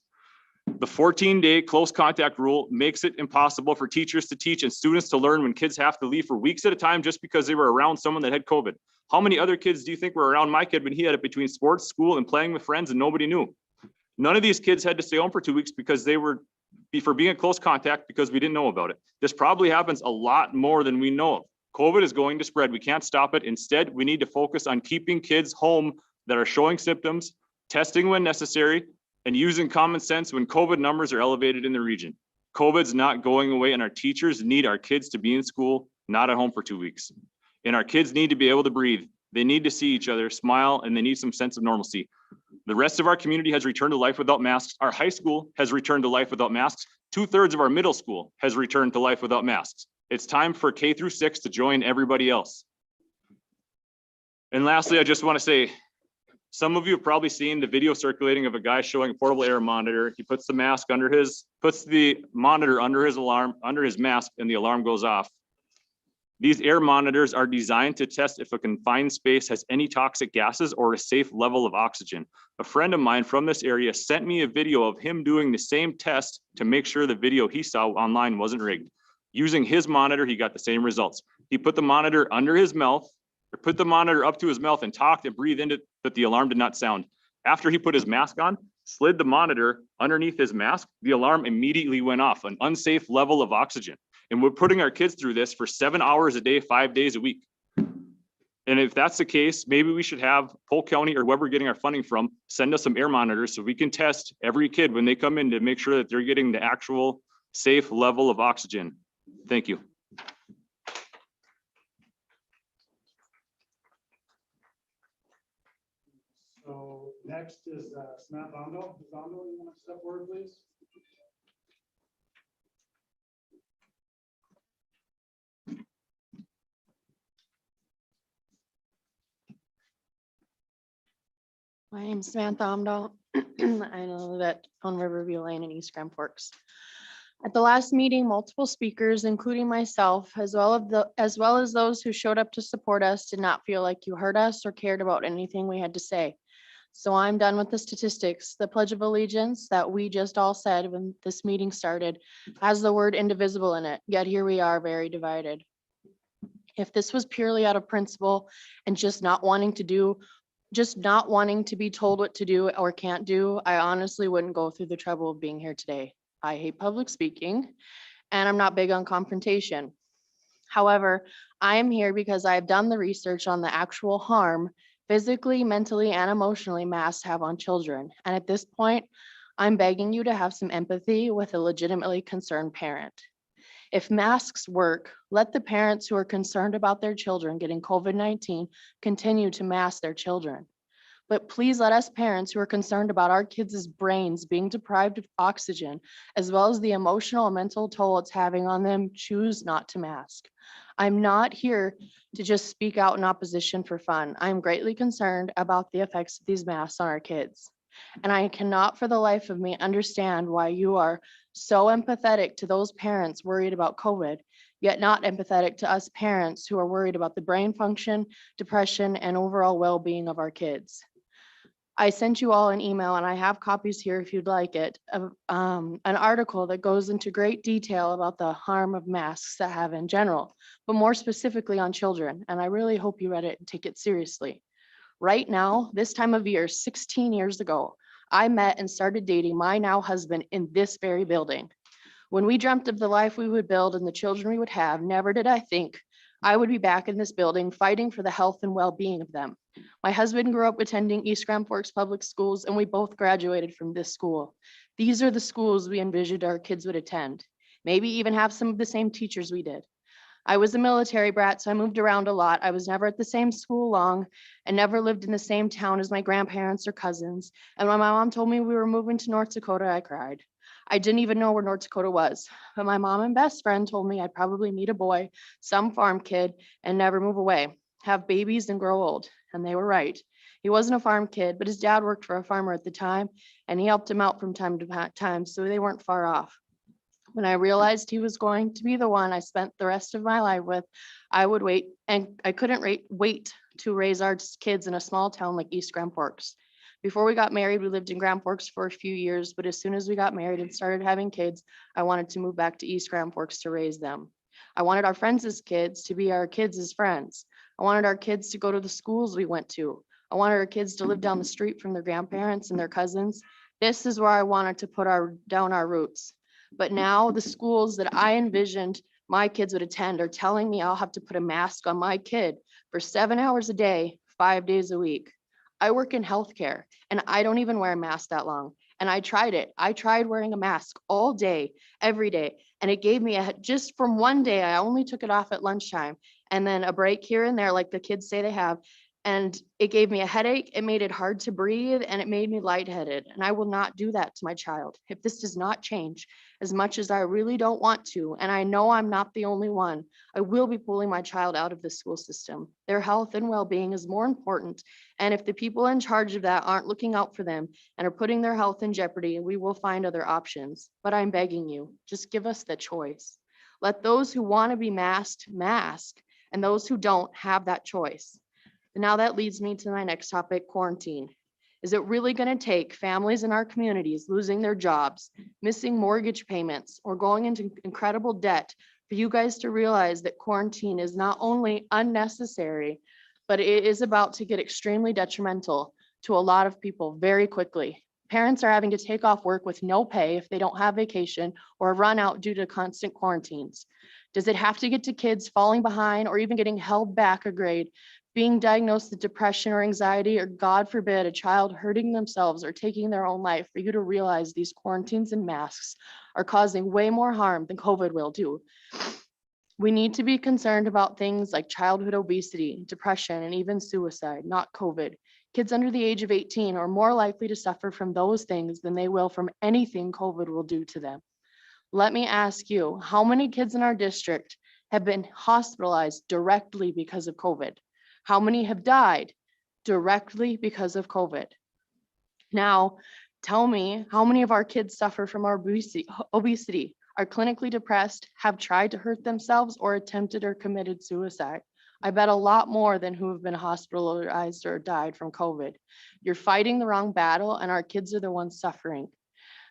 S12: The 14-day close contact rule makes it impossible for teachers to teach and students to learn when kids have to leave for weeks at a time just because they were around someone that had COVID. How many other kids do you think were around my kid when he had it between sports, school, and playing with friends and nobody knew? None of these kids had to stay home for 2 weeks because they were for being in close contact because we didn't know about it. This probably happens a lot more than we know of. COVID is going to spread. We can't stop it. Instead, we need to focus on keeping kids home that are showing symptoms, testing when necessary, and using common sense when COVID numbers are elevated in the region. COVID's not going away, and our teachers need our kids to be in school, not at home for 2 weeks. And our kids need to be able to breathe. They need to see each other, smile, and they need some sense of normalcy. The rest of our community has returned to life without masks. Our high school has returned to life without masks. 2/3 of our middle school has returned to life without masks. It's time for K through 6 to join everybody else. And lastly, I just want to say, some of you have probably seen the video circulating of a guy showing a portable air monitor. He puts the monitor under his alarm, under his mask, and the alarm goes off. These air monitors are designed to test if a confined space has any toxic gases or a safe level of oxygen. A friend of mine from this area sent me a video of him doing the same test to make sure the video he saw online wasn't rigged. Using his monitor, he got the same results. He put the monitor under his mouth, or put the monitor up to his mouth and talked and breathed into it, but the alarm did not sound. After he put his mask on, slid the monitor underneath his mask, the alarm immediately went off, an unsafe level of oxygen. And we're putting our kids through this for 7 hours a day, 5 days a week. And if that's the case, maybe we should have Polk County or wherever we're getting our funding from, send us some air monitors so we can test every kid when they come in to make sure that they're getting the actual safe level of oxygen. Thank you.
S4: So next is Samantha Ondo. Ms. Ondo, you want to step forward, please?
S13: My name's Samantha Omdahl. I live at on Riverview Lane in East Grand Forks. At the last meeting, multiple speakers, including myself, as well as those who showed up to support us, did not feel like you heard us or cared about anything we had to say. So I'm done with the statistics. The Pledge of Allegiance that we just all said when this meeting started has the word indivisible in it, yet here we are very divided. If this was purely out of principle and just not wanting to be told what to do or can't do, I honestly wouldn't go through the trouble of being here today. I hate public speaking and I'm not big on confrontation. However, I am here because I've done the research on the actual harm physically, mentally, and emotionally masks have on children. And at this point, I'm begging you to have some empathy with a legitimately concerned parent. If masks work, let the parents who are concerned about their children getting COVID-19 continue to mask their children. But please let us parents who are concerned about our kids' brains being deprived of oxygen, as well as the emotional and mental toll it's having on them, choose not to mask. I'm not here to just speak out in opposition for fun. I'm greatly concerned about the effects of these masks on our kids. And I cannot for the life of me understand why you are so empathetic to those parents worried about COVID, yet not empathetic to us parents who are worried about the brain function, depression, and overall well-being of our kids. I sent you all an email, and I have copies here if you'd like it, of an article that goes into great detail about the harm of masks that have in general, but more specifically on children. And I really hope you read it and take it seriously. Right now, this time of year, 16 years ago, I met and started dating my now husband in this very building. When we dreamt of the life we would build and the children we would have, never did I think I would be back in this building fighting for the health and well-being of them. My husband grew up attending East Grand Forks Public Schools, and we both graduated from this school. These are the schools we envisioned our kids would attend, maybe even have some of the same teachers we did. I was a military brat, so I moved around a lot. I was never at the same school long and never lived in the same town as my grandparents or cousins. And when my mom told me we were moving to North Dakota, I cried. I didn't even know where North Dakota was, but my mom and best friend told me I'd probably meet a boy, some farm kid, and never move away, have babies and grow old. And they were right. He wasn't a farm kid, but his dad worked for a farmer at the time, and he helped him out from time to time, so they weren't far off. When I realized he was going to be the one I spent the rest of my life with, I would wait, and I couldn't wait to raise our kids in a small town like East Grand Forks. Before we got married, we lived in Grand Forks for a few years, but as soon as we got married and started having kids, I wanted to move back to East Grand Forks to raise them. I wanted our friends' kids to be our kids' friends. I wanted our kids to go to the schools we went to. I wanted our kids to live down the street from their grandparents and their cousins. This is where I wanted to put down our roots. But now the schools that I envisioned my kids would attend are telling me I'll have to put a mask on my kid for 7 hours a day, 5 days a week. I work in healthcare and I don't even wear a mask that long. And I tried it. I tried wearing a mask all day, every day. And it gave me just from one day, I only took it off at lunchtime and then a break here and there, like the kids say they have. And it gave me a headache. It made it hard to breathe and it made me lightheaded. And I will not do that to my child. If this does not change, as much as I really don't want to, and I know I'm not the only one, I will be pulling my child out of the school system. Their health and well-being is more important. And if the people in charge of that aren't looking out for them and are putting their health in jeopardy, we will find other options. But I'm begging you, just give us the choice. Let those who want to be masked, mask, and those who don't have that choice. And now that leads me to my next topic, quarantine. Is it really going to take families in our communities losing their jobs, missing mortgage payments, or going into incredible debt for you guys to realize that quarantine is not only unnecessary, but it is about to get extremely detrimental to a lot of people very quickly? Parents are having to take off work with no pay if they don't have vacation or run out due to constant quarantines. Does it have to get to kids falling behind or even getting held back a grade, being diagnosed with depression or anxiety, or God forbid, a child hurting themselves or taking their own life for you to realize these quarantines and masks are causing way more harm than COVID will do? We need to be concerned about things like childhood obesity, depression, and even suicide, not COVID. Kids under the age of 18 are more likely to suffer from those things than they will from anything COVID will do to them. Let me ask you, how many kids in our district have been hospitalized directly because of COVID? How many have died directly because of COVID? Now, tell me, how many of our kids suffer from our obesity, are clinically depressed, have tried to hurt themselves, or attempted or committed suicide? I bet a lot more than who have been hospitalized or died from COVID. You're fighting the wrong battle, and our kids are the ones suffering.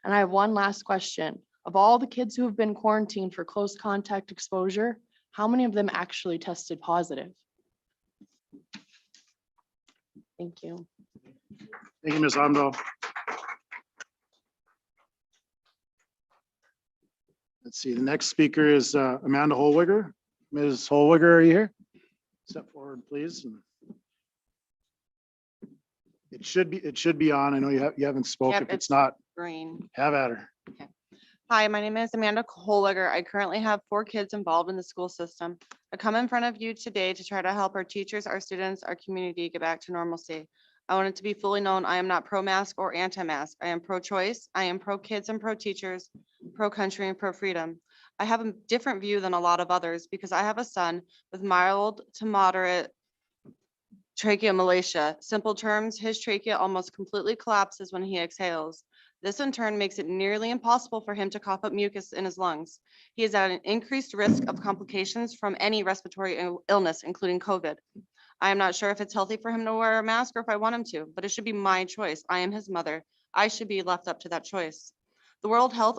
S13: And I have one last question. Of all the kids who have been quarantined for close contact exposure, how many of them actually tested positive? Thank you.
S4: Thank you, Ms. Amdo. Let's see, the next speaker is Amanda Holwiger. Ms. Holwiger, are you here? Step forward, please. It should be on. I know you haven't spoken.
S14: Yep,
S4: If it's not,
S14: green.
S4: have at her.
S14: Hi, my name is Amanda Holwiger. I currently have 4 kids involved in the school system. I come in front of you today to try to help our teachers, our students, our community get back to normalcy. I want it to be fully known, I am not pro-mask or anti-mask. I am pro-choice. I am pro-kids and pro-teachers, pro-country and pro-freedom. I have a different view than a lot of others because I have a son with mild to moderate tracheomalacia. Simple terms, his trachea almost completely collapses when he exhales. This in turn makes it nearly impossible for him to cough up mucus in his lungs. He is at an increased risk of complications from any respiratory illness, including COVID. I am not sure if it's healthy for him to wear a mask or if I want him to, but it should be my choice. I am his mother. I should be left up to that choice. The World Health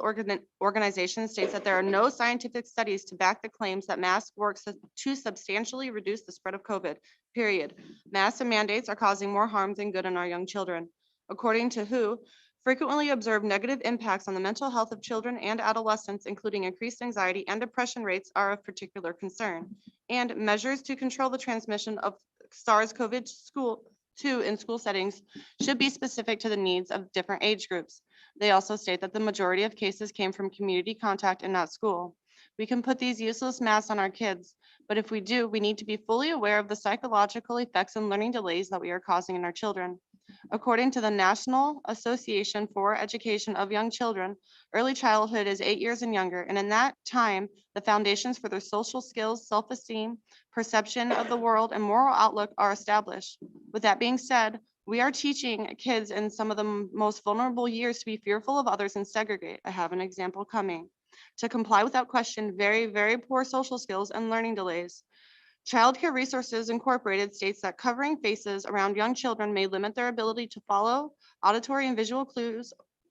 S14: Organization states that there are no scientific studies to back the claims that masks work to substantially reduce the spread of COVID, period. Masks and mandates are causing more harm than good in our young children. According to WHO, frequently observed negative impacts on the mental health of children and adolescents, including increased anxiety and depression rates, are of particular concern. And measures to control the transmission of SARS-CoV-2 in school settings should be specific to the needs of different age groups. They also state that the majority of cases came from community contact and not school. We can put these useless masks on our kids, but if we do, we need to be fully aware of the psychological effects and learning delays that we are causing in our children. According to the National Association for Education of Young Children, early childhood is 8 years and younger, and in that time, the foundations for their social skills, self-esteem, perception of the world, and moral outlook are established. With that being said, we are teaching kids in some of the most vulnerable years to be fearful of others and segregate. I have an example coming. To comply without question, very, very poor social skills and learning delays. Child Care Resources Incorporated states that covering faces around young children may limit their ability to follow auditory and visual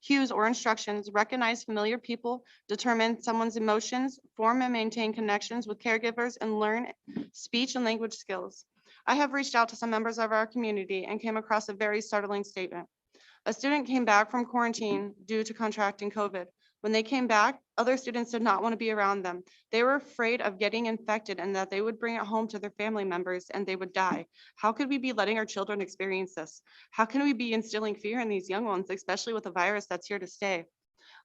S14: cues or instructions, recognize familiar people, determine someone's emotions, form and maintain connections with caregivers, and learn speech and language skills. I have reached out to some members of our community and came across a very startling statement. A student came back from quarantine due to contracting COVID. When they came back, other students did not want to be around them. They were afraid of getting infected and that they would bring it home to their family members and they would die. How could we be letting our children experience this? How can we be instilling fear in these young ones, especially with a virus that's here to stay?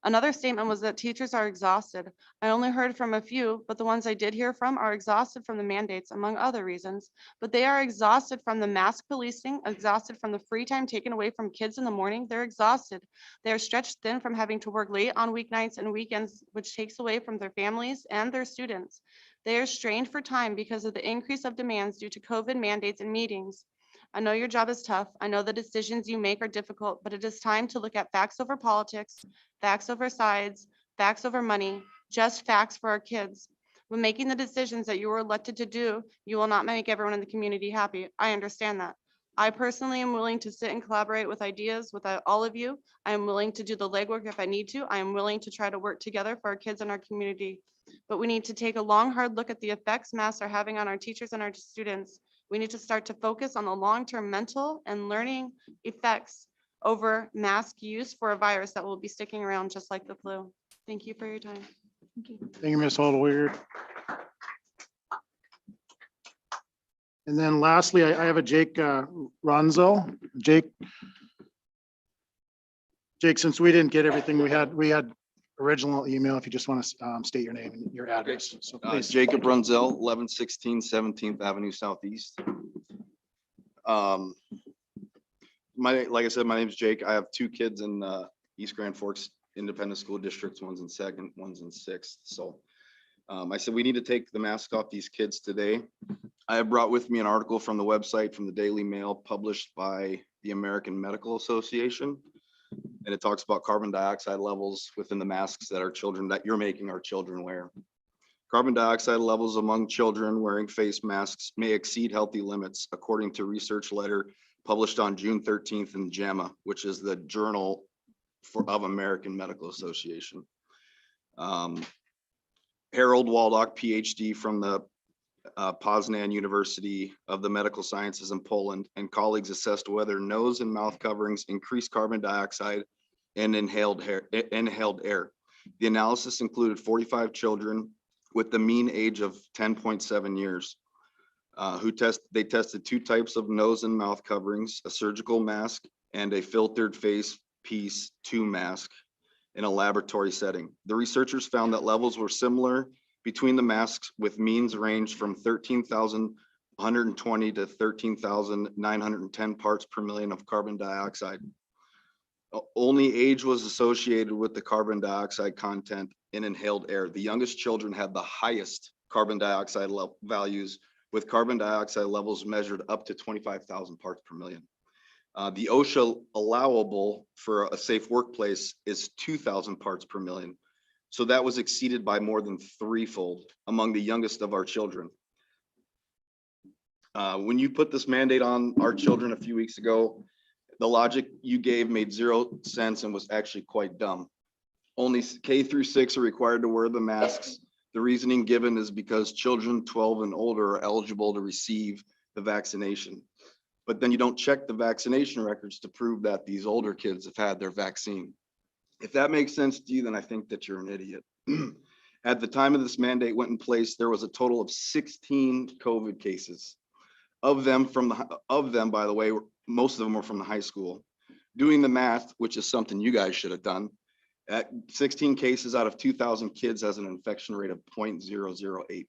S14: Another statement was that teachers are exhausted. I only heard from a few, but the ones I did hear from are exhausted from the mandates, among other reasons. But they are exhausted from the mask policing, exhausted from the free time taken away from kids in the morning. They're exhausted. They are stretched thin from having to work late on weeknights and weekends, which takes away from their families and their students. They are strained for time because of the increase of demands due to COVID mandates and meetings. I know your job is tough. I know the decisions you make are difficult, but it is time to look at facts over politics, facts over sides, facts over money, just facts for our kids. When making the decisions that you were elected to do, you will not make everyone in the community happy. I understand that. I personally am willing to sit and collaborate with ideas with all of you. I am willing to do the legwork if I need to. I am willing to try to work together for our kids and our community. But we need to take a long, hard look at the effects masks are having on our teachers and our students. We need to start to focus on the long-term mental and learning effects over mask use for a virus that will be sticking around just like the flu. Thank you for your time.
S4: Thank you, Ms. Holdweird. And then lastly, I have a Jake Ronzel. Jake, since we didn't get everything, we had original email, if you just want to state your name and your address. So please.
S15: Jacob Runzel, 1116 17th Avenue Southeast. Like I said, my name is Jake. I have two kids in East Grand Forks Independent School Districts. One's in second, one's in sixth. So I said we need to take the mask off these kids today. I have brought with me an article from the website from the Daily Mail published by the American Medical Association. And it talks about carbon dioxide levels within the masks that you're making our children wear. Carbon dioxide levels among children wearing face masks may exceed healthy limits, according to research letter published on June 13th in JAMA, which is the Journal of American Medical Association. Harold Waldock, PhD from the Poznan University of the Medical Sciences in Poland, and colleagues assessed whether nose and mouth coverings increase carbon dioxide and inhaled air. The analysis included 45 children with the mean age of 10.7 years. They tested two types of nose and mouth coverings, a surgical mask and a filtered face piece 2 mask in a laboratory setting. The researchers found that levels were similar between the masks, with means ranged from 13,120 to 13,910 parts per million of carbon dioxide. Only age was associated with the carbon dioxide content in inhaled air. The youngest children had the highest carbon dioxide values, with carbon dioxide levels measured up to 25,000 parts per million. The OSHA allowable for a safe workplace is 2,000 parts per million. So that was exceeded by more than threefold among the youngest of our children. When you put this mandate on our children a few weeks ago, the logic you gave made 0 sense and was actually quite dumb. Only K through 6 are required to wear the masks. The reasoning given is because children 12 and older are eligible to receive the vaccination. But then you don't check the vaccination records to prove that these older kids have had their vaccine. If that makes sense to you, then I think that you're an idiot. At the time of this mandate went in place, there was a total of 16 COVID cases. Of them, by the way, most of them were from the high school. Doing the math, which is something you guys should have done, at 16 cases out of 2,000 kids has an infection rate of 0.008.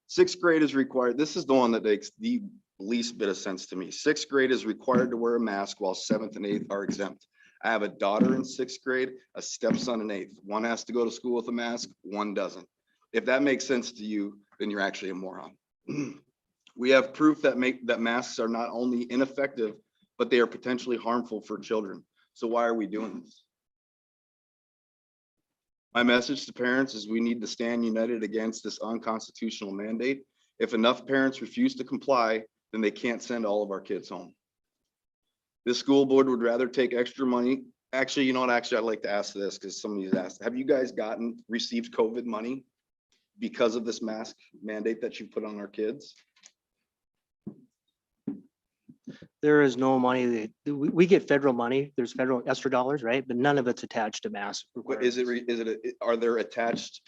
S15: 6th grade is required. This is the one that makes the least bit of sense to me. 6th grade is required to wear a mask while 7th and 8th are exempt. I have a daughter in 6th grade, a stepson in 8th. One has to go to school with a mask, one doesn't. If that makes sense to you, then you're actually a moron. We have proof that masks are not only ineffective, but they are potentially harmful for children. So why are we doing this? My message to parents is we need to stand united against this unconstitutional mandate. If enough parents refuse to comply, then they can't send all of our kids home. This school board would rather take extra money. Actually, you know what? Actually, I'd like to ask this because somebody's asked, have you guys received COVID money because of this mask mandate that you put on our kids?
S5: There is no money, we get federal money, there's federal ESSER dollars, right? But none of it's attached to mask.
S15: But is it, are there attached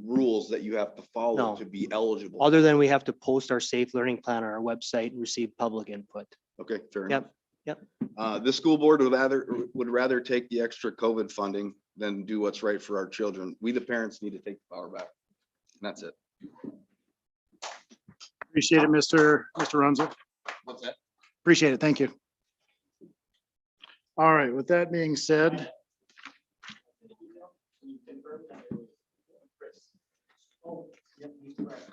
S15: rules that you have to follow
S5: No.
S15: to be eligible?
S5: Other than we have to post our safe learning plan on our website and receive public input.
S15: Okay, fair enough.
S5: Yep.
S15: The school board would rather take the extra COVID funding than do what's right for our children. We, the parents, need to take the power back. And that's it.
S4: Appreciate it, Mr. Runzel.
S15: What's that?
S4: Appreciate it. Thank you. All right, with that being said.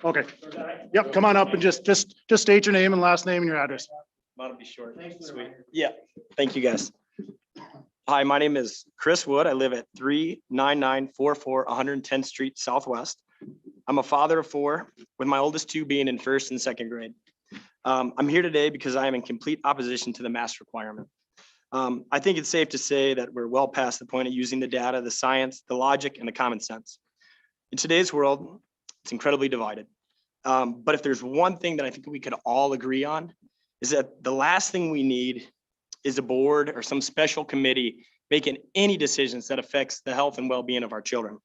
S4: Okay. Yep, come on up and just state your name and last name and your address.
S16: That'll be short. Sweet. Yeah, thank you guys. Hi, my name is Chris Wood. I live at 39944 110th Street Southwest. I'm a father of 4, with my oldest 2 being in 1st and 2nd grade. I'm here today because I am in complete opposition to the mask requirement. I think it's safe to say that we're well past the point of using the data, the science, the logic, and the common sense. In today's world, it's incredibly divided. But if there's one thing that I think we could all agree on, is that the last thing we need is a board or some special committee making any decisions that affects the health and well-being of our children.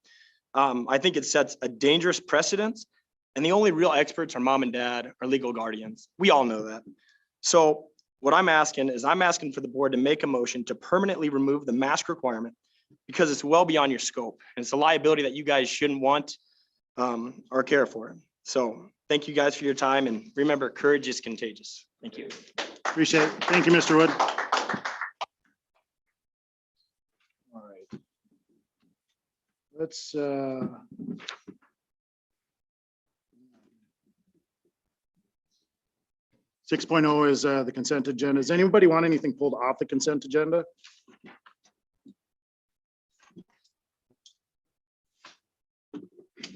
S16: I think it sets a dangerous precedent, and the only real experts are mom and dad or legal guardians. We all know that. So what I'm asking for the board to make a motion to permanently remove the mask requirement because it's well beyond your scope. And it's a liability that you guys shouldn't want or care for. So thank you guys for your time, and remember, courage is contagious. Thank you.
S4: Appreciate it. Thank you, Mr. Wood. All right. Let's 6.0 is the consent agenda. Does anybody want anything pulled off the consent agenda?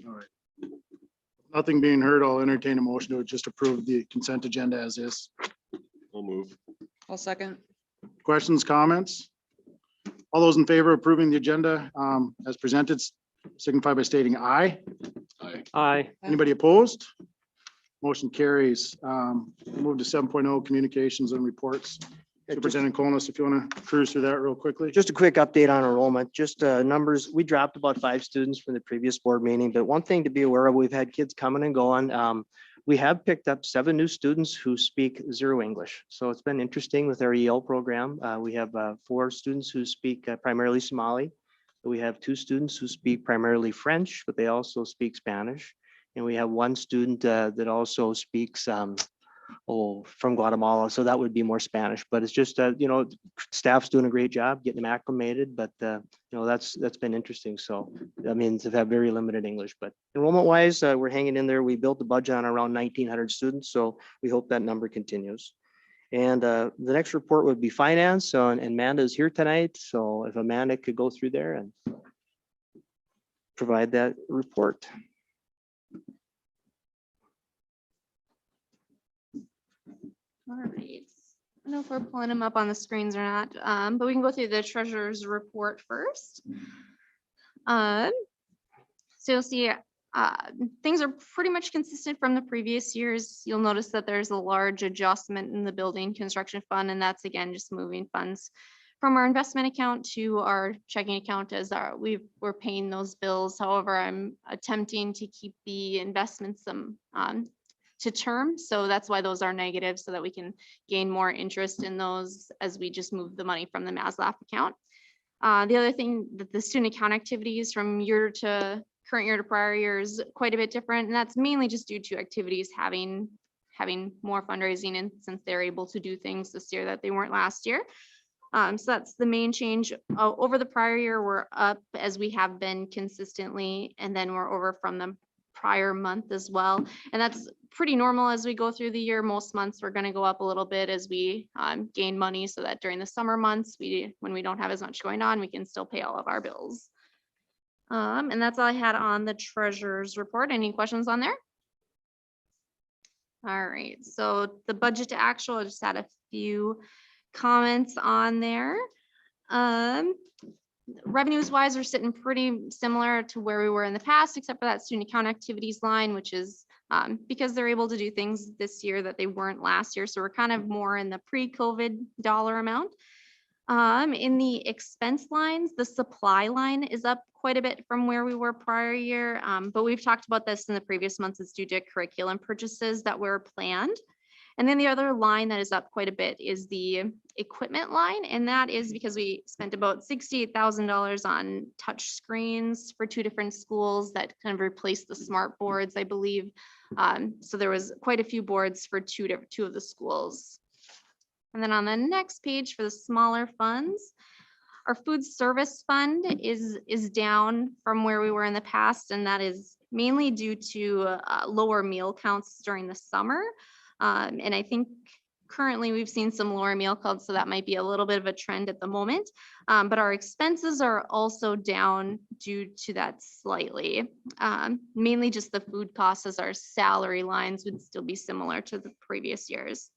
S4: All right. Nothing being heard, I'll entertain a motion to just approve the consent agenda as is.
S8: We'll move.
S9: I'll second.
S4: Questions, comments? All those in favor of approving the agenda as presented signify by stating aye.
S8: Aye.
S10: Aye.
S4: Anybody opposed? Motion carries. Move to 7.0 communications and reports. Superintendent Colness, if you want to cruise through that real quickly.
S5: Just a quick update on enrollment, just numbers. We dropped about 5 students from the previous board meeting, but one thing to be aware of, we've had kids coming and going. We have picked up 7 new students who speak 0 English. So it's been interesting with our EL program. We have 4 students who speak primarily Somali. We have 2 students who speak primarily French, but they also speak Spanish. And we have 1 student that also speaks from Guatemala. So that would be more Spanish, but it's just, staff's doing a great job getting them acclimated, but that's been interesting. So, I mean, to have very limited English, but enrollment wise, we're hanging in there. We built the budget on around 1,900 students. So we hope that number continues. And the next report would be finance. And Amanda is here tonight. So if Amanda could go through there and provide that report.
S13: All right. I don't know if we're pulling them up on the screens or not, but we can go through the treasurer's report first. So you'll see things are pretty much consistent from the previous years. You'll notice that there's a large adjustment in the building construction fund, and that's again just moving funds from our investment account to our checking account as we're paying those bills. However, I'm attempting to keep the investments to term. So that's why those are negative, so that we can gain more interest in those as we just move the money from the MASLAF account. The other thing that the student account activities from current year to prior year is quite a bit different. And that's mainly just due to activities having more fundraising, and since they're able to do things this year that they weren't last year. So that's the main change. Over the prior year, we're up as we have been consistently, and then we're over from the prior month as well. And that's pretty normal as we go through the year. Most months we're going to go up a little bit as we gain money, so that during the summer months, when we don't have as much going on, we can still pay all of our bills. And that's all I had on the treasurer's report. Any questions on there? All right, so the budget to actual, I just had a few comments on there. Revenues wise, we're sitting pretty similar to where we were in the past, except for that student account activities line, which is
S17: because they're able to do things this year that they weren't last year. So we're kind of more in the pre-COVID dollar amount. In the expense lines, the supply line is up quite a bit from where we were prior year. But we've talked about this in the previous months. It's due to curriculum purchases that were planned. And then the other line that is up quite a bit is the equipment line. And that is because we spent about $68,000 on touch screens for 2 different schools that kind of replaced the smart boards, I believe. So there was quite a few boards for two of the schools. And then on the next page for the smaller funds, our food service fund is down from where we were in the past. And that is mainly due to lower meal counts during the summer. And I think currently we've seen some lower meal counts, so that might be a little bit of a trend at the moment. But our expenses are also down due to that slightly. Mainly just the food costs, as our salary lines would still be similar to the previous years.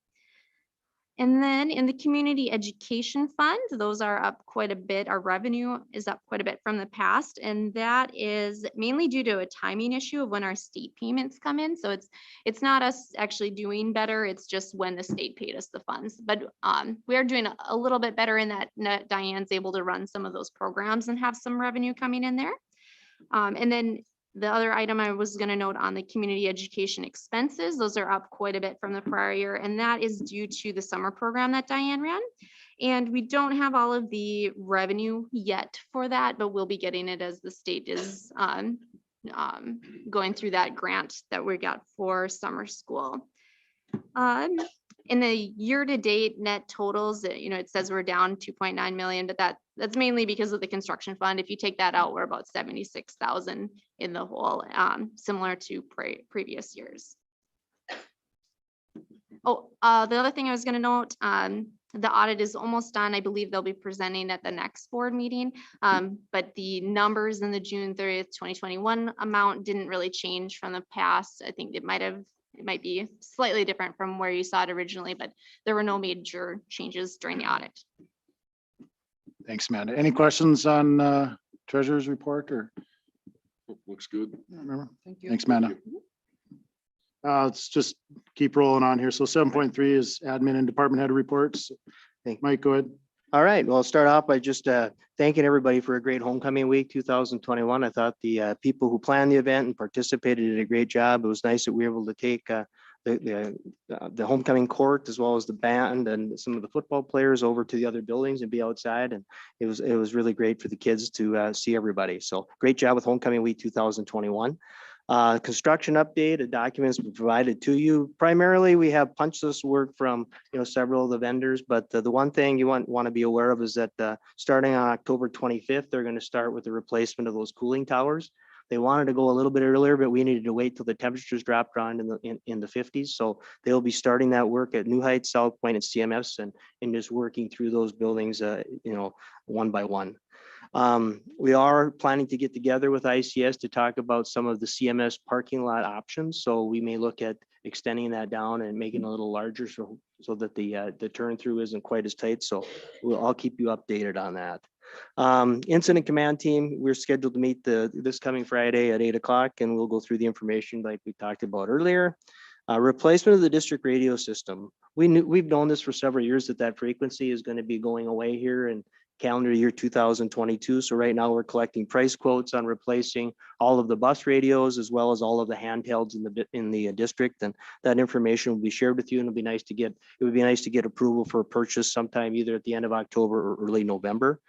S17: And then in the community education fund, those are up quite a bit. Our revenue is up quite a bit from the past, and that is mainly due to a timing issue of when our state payments come in. So it's not us actually doing better, it's just when the state paid us the funds. But we are doing a little bit better in that Diane's able to run some of those programs and have some revenue coming in there. And then the other item I was going to note on the community education expenses, those are up quite a bit from the prior year, and that is due to the summer program that Diane ran. And we don't have all of the revenue yet for that, but we'll be getting it as the state is going through that grant that we got for summer school. In the year-to-date net totals, it says we're down 2.9 million, but that's mainly because of the construction fund. If you take that out, we're about 76,000 in the hole, similar to previous years. Oh, the other thing I was going to note, the audit is almost done. I believe they'll be presenting at the next board meeting, but the numbers in the June 30th, 2021 amount didn't really change from the past. I think it might be slightly different from where you saw it originally, but there were no major changes during the audit.
S4: Thanks, Amanda. Any questions on treasurer's report or?
S8: Looks good.
S4: Remember?
S9: Thank you.
S4: Thanks, Amanda. Let's just keep rolling on here. So 7.3 is admin and department head reports. Mike, go ahead.
S5: All right, well, I'll start off by just thanking everybody for a great homecoming week 2021. I thought the people who planned the event and participated did a great job. It was nice that we were able to take the homecoming court as well as the band and some of the football players over to the other buildings and be outside. And it was really great for the kids to see everybody. So great job with homecoming week 2021. Construction update, a documents provided to you. Primarily, we have punch list work from several of the vendors, but the one thing you want to be aware of is that starting on October 25th, they're going to start with the replacement of those cooling towers. They wanted to go a little bit earlier, but we needed to wait till the temperatures dropped around in the 50s. So they'll be starting that work at New Heights, South Point, and CMS, and just working through those buildings, one by one. We are planning to get together with ICS to talk about some of the CMS parking lot options. So we may look at extending that down and making it a little larger so that the turn through isn't quite as tight. So I'll keep you updated on that. Incident command team, we're scheduled to meet this coming Friday at 8 o'clock, and we'll go through the information like we talked about earlier. Replacement of the district radio system. We've known this for several years that frequency is going to be going away here in calendar year 2022. So right now we're collecting price quotes on replacing all of the bus radios as well as all of the handhelds in the district, and that information will be shared with you. And it would be nice to get approval for a purchase sometime either at the end of October or early November.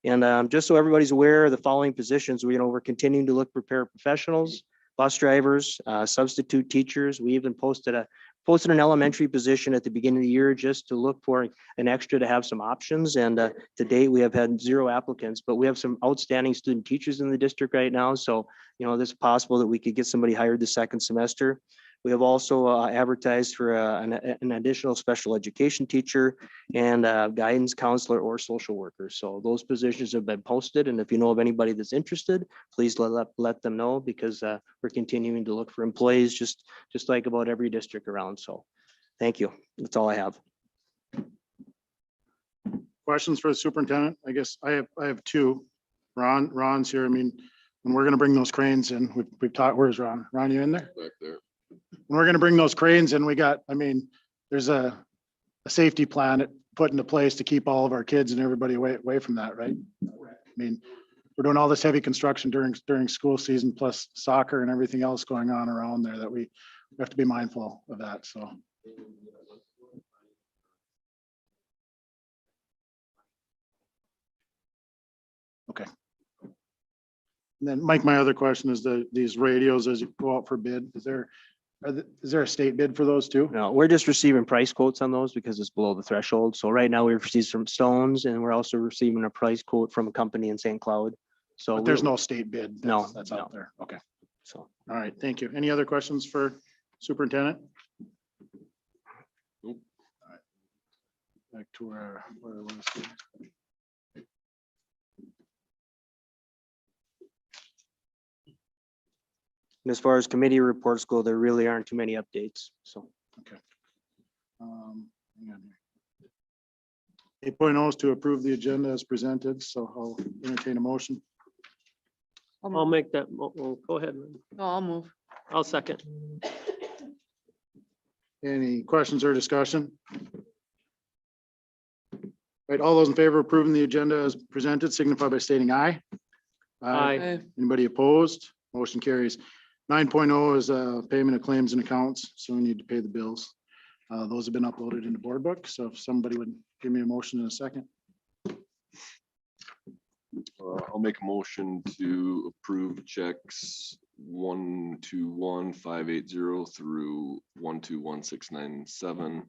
S5: And just so everybody's aware of the following positions, we're continuing to look for paraprofessionals, bus drivers, substitute teachers. We even posted an elementary position at the beginning of the year just to look for an extra to have some options. And to date, we have had 0 applicants, but we have some outstanding student teachers in the district right now. So, this is possible that we could get somebody hired the second semester. We have also advertised for an additional special education teacher and guidance counselor or social worker. So those positions have been posted. And if you know of anybody that's interested, please let them know, because we're continuing to look for employees just like about every district around. So thank you. That's all I have.
S4: Questions for the superintendent? I guess I have 2. Ron's here. I mean, when we're going to bring those cranes in, we've talked. Where's Ron? Ron, you in there?
S8: Back there.
S4: when we're gonna bring those cranes in, we got, I mean, there's a safety plan put into place to keep all of our kids and everybody away from that, right? I mean, we're doing all this heavy construction during school season, plus soccer and everything else going on around there, that we have to be mindful of that, so. Okay. And then Mike, my other question is these radios, as you go out for bid, is there a state bid for those too?
S5: No, we're just receiving price quotes on those because it's below the threshold. So right now we've received some Stones and we're also receiving a price quote from a company in St. Cloud. So
S4: But there's no state bid.
S5: No,
S4: That's
S5: no.
S4: out there. Okay.
S5: So,
S4: All right, thank you. Any other questions for Superintendent?
S8: Nope.
S4: All right. Back to where I was here.
S5: and as far as committee reports go, there really aren't too many updates. So.
S4: Okay. Hang on here. 8.0 is to approve the agenda as presented, so I'll entertain a motion.
S10: I'll make that, go ahead.
S9: Oh, I'll move.
S10: I'll second.
S4: Any questions or discussion? Right, all those in favor of approving the agenda as presented signify by stating aye.
S10: Aye.
S4: Anybody opposed? Motion carries. 9.0 is payment of claims and accounts, so we need to pay the bills. Those have been uploaded into board book, so if somebody would give me a motion in a second.
S8: I'll make a motion to approve checks 121,580 through 121,697,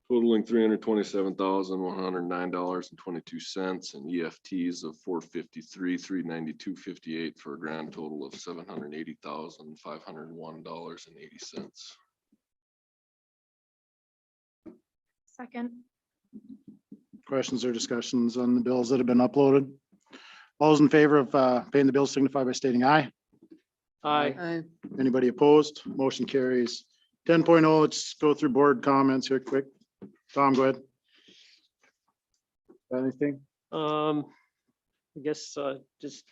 S8: totaling $327,109.22 and EFTs of $453,392.58 for a grand total of $780,501.80.
S17: Second.
S4: Questions or discussions on the bills that have been uploaded? All those in favor of paying the bills signify by stating aye.
S10: Aye.
S4: Anybody opposed? Motion carries. 10.0, let's go through board comments here quick. Tom, go ahead. Got anything?
S10: I guess just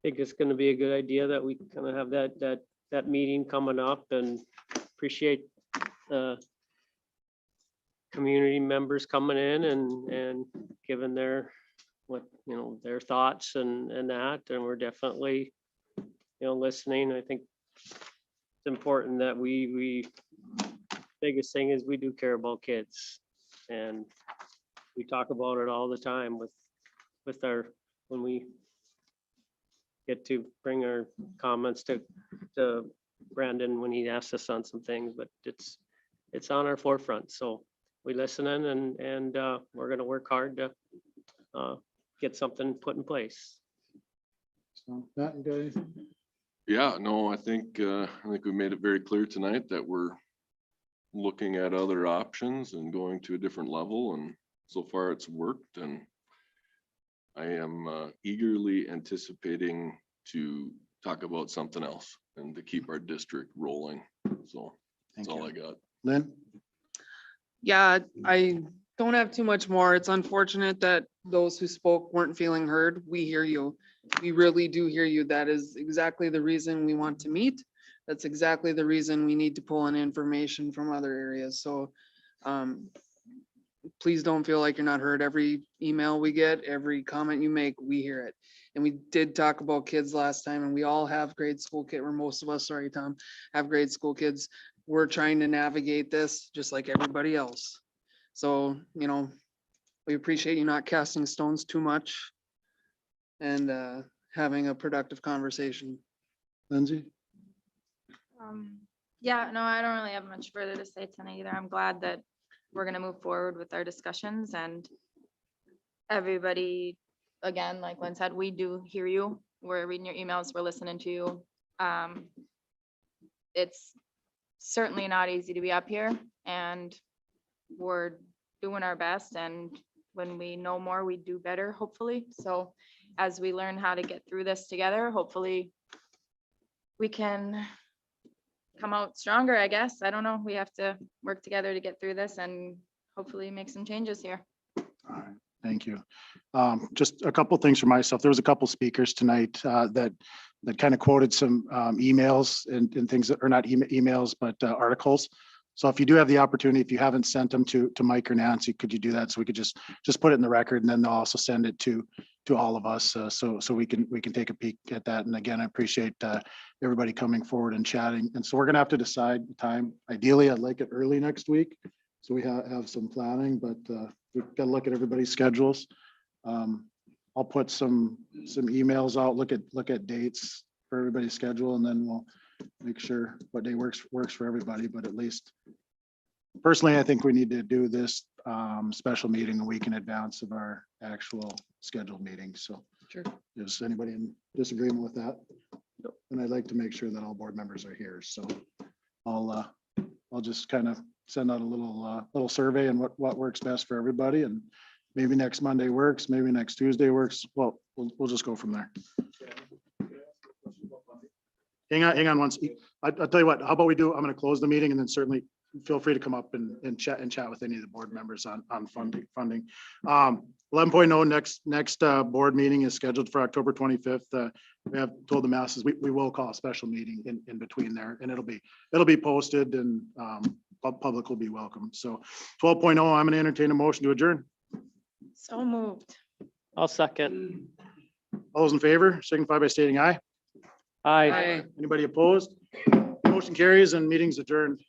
S10: think it's gonna be a good idea that we kind of have that meeting coming up, and appreciate community members coming in and giving their their thoughts and that, and we're definitely listening. I think it's important that we biggest thing is we do care about kids, and we talk about it all the time with when we get to bring our comments to Brandon when he asks us on some things, but it's on our forefront. So we listen in, and we're gonna work hard to get something put in place.
S4: So, Matt, you got anything?
S8: Yeah, no, I think we made it very clear tonight that we're looking at other options and going to a different level, and so far it's worked, and I am eagerly anticipating to talk about something else and to keep our district rolling. So that's all I got.
S4: Lynn?
S9: Yeah, I don't have too much more. It's unfortunate that those who spoke weren't feeling heard. We hear you. We really do hear you. That is exactly the reason we want to meet. That's exactly the reason we need to pull in information from other areas. So please don't feel like you're not heard. Every email we get, every comment you make, we hear it. And we did talk about kids last time, and we all have grade school kids, or most of us, sorry, Tom, have grade school kids. We're trying to navigate this just like everybody else. So, we appreciate you not casting stones too much and having a productive conversation.
S4: Lindsay?
S7: Yeah, no, I don't really have much further to say tonight either. I'm glad that we're gonna move forward with our discussions, and everybody, again, like Lynn said, we do hear you. We're reading your emails, we're listening to you. It's certainly not easy to be up here, and we're doing our best, and when we know more, we do better, hopefully. So as we learn how to get through this together, hopefully we can come out stronger, I guess. I don't know. We have to work together to get through this and hopefully make some changes here.
S4: All right. Thank you. Just a couple things for myself. There was a couple speakers tonight that kind of quoted some emails and things that are not emails, but articles. So if you do have the opportunity, if you haven't sent them to Mike or Nancy, could you do that? So we could just put it in the record, and then they'll also send it to all of us. So we can take a peek at that. And again, I appreciate everybody coming forward and chatting. And so we're gonna have to decide the time. Ideally, I'd like it early next week. So we have some planning, but we've got to look at everybody's schedules. I'll put some emails out, look at dates for everybody's schedule, and then we'll make sure what day works for everybody. But at least personally, I think we need to do this special meeting a week in advance of our actual scheduled meeting. So
S9: Sure.
S4: is anybody in disagreement with that? And I'd like to make sure that all board members are here. So I'll just kind of send out a little survey and what works best for everybody, and maybe next Monday works, maybe next Tuesday works. Well, we'll just go from there. Hang on one. I'll tell you what, how about we do, I'm going to close the meeting, and then certainly feel free to come up and chat with any of the board members on funding. 11.0 next board meeting is scheduled for October 25th. We have told the masses we will call a special meeting in between there, and it'll be posted, and public will be welcome. So 12.0, I'm going to entertain a motion to adjourn.
S13: So moved.
S10: I'll second.
S4: All those in favor signify by stating aye.
S10: Aye.
S4: Anybody opposed? Motion carries and meeting's adjourned.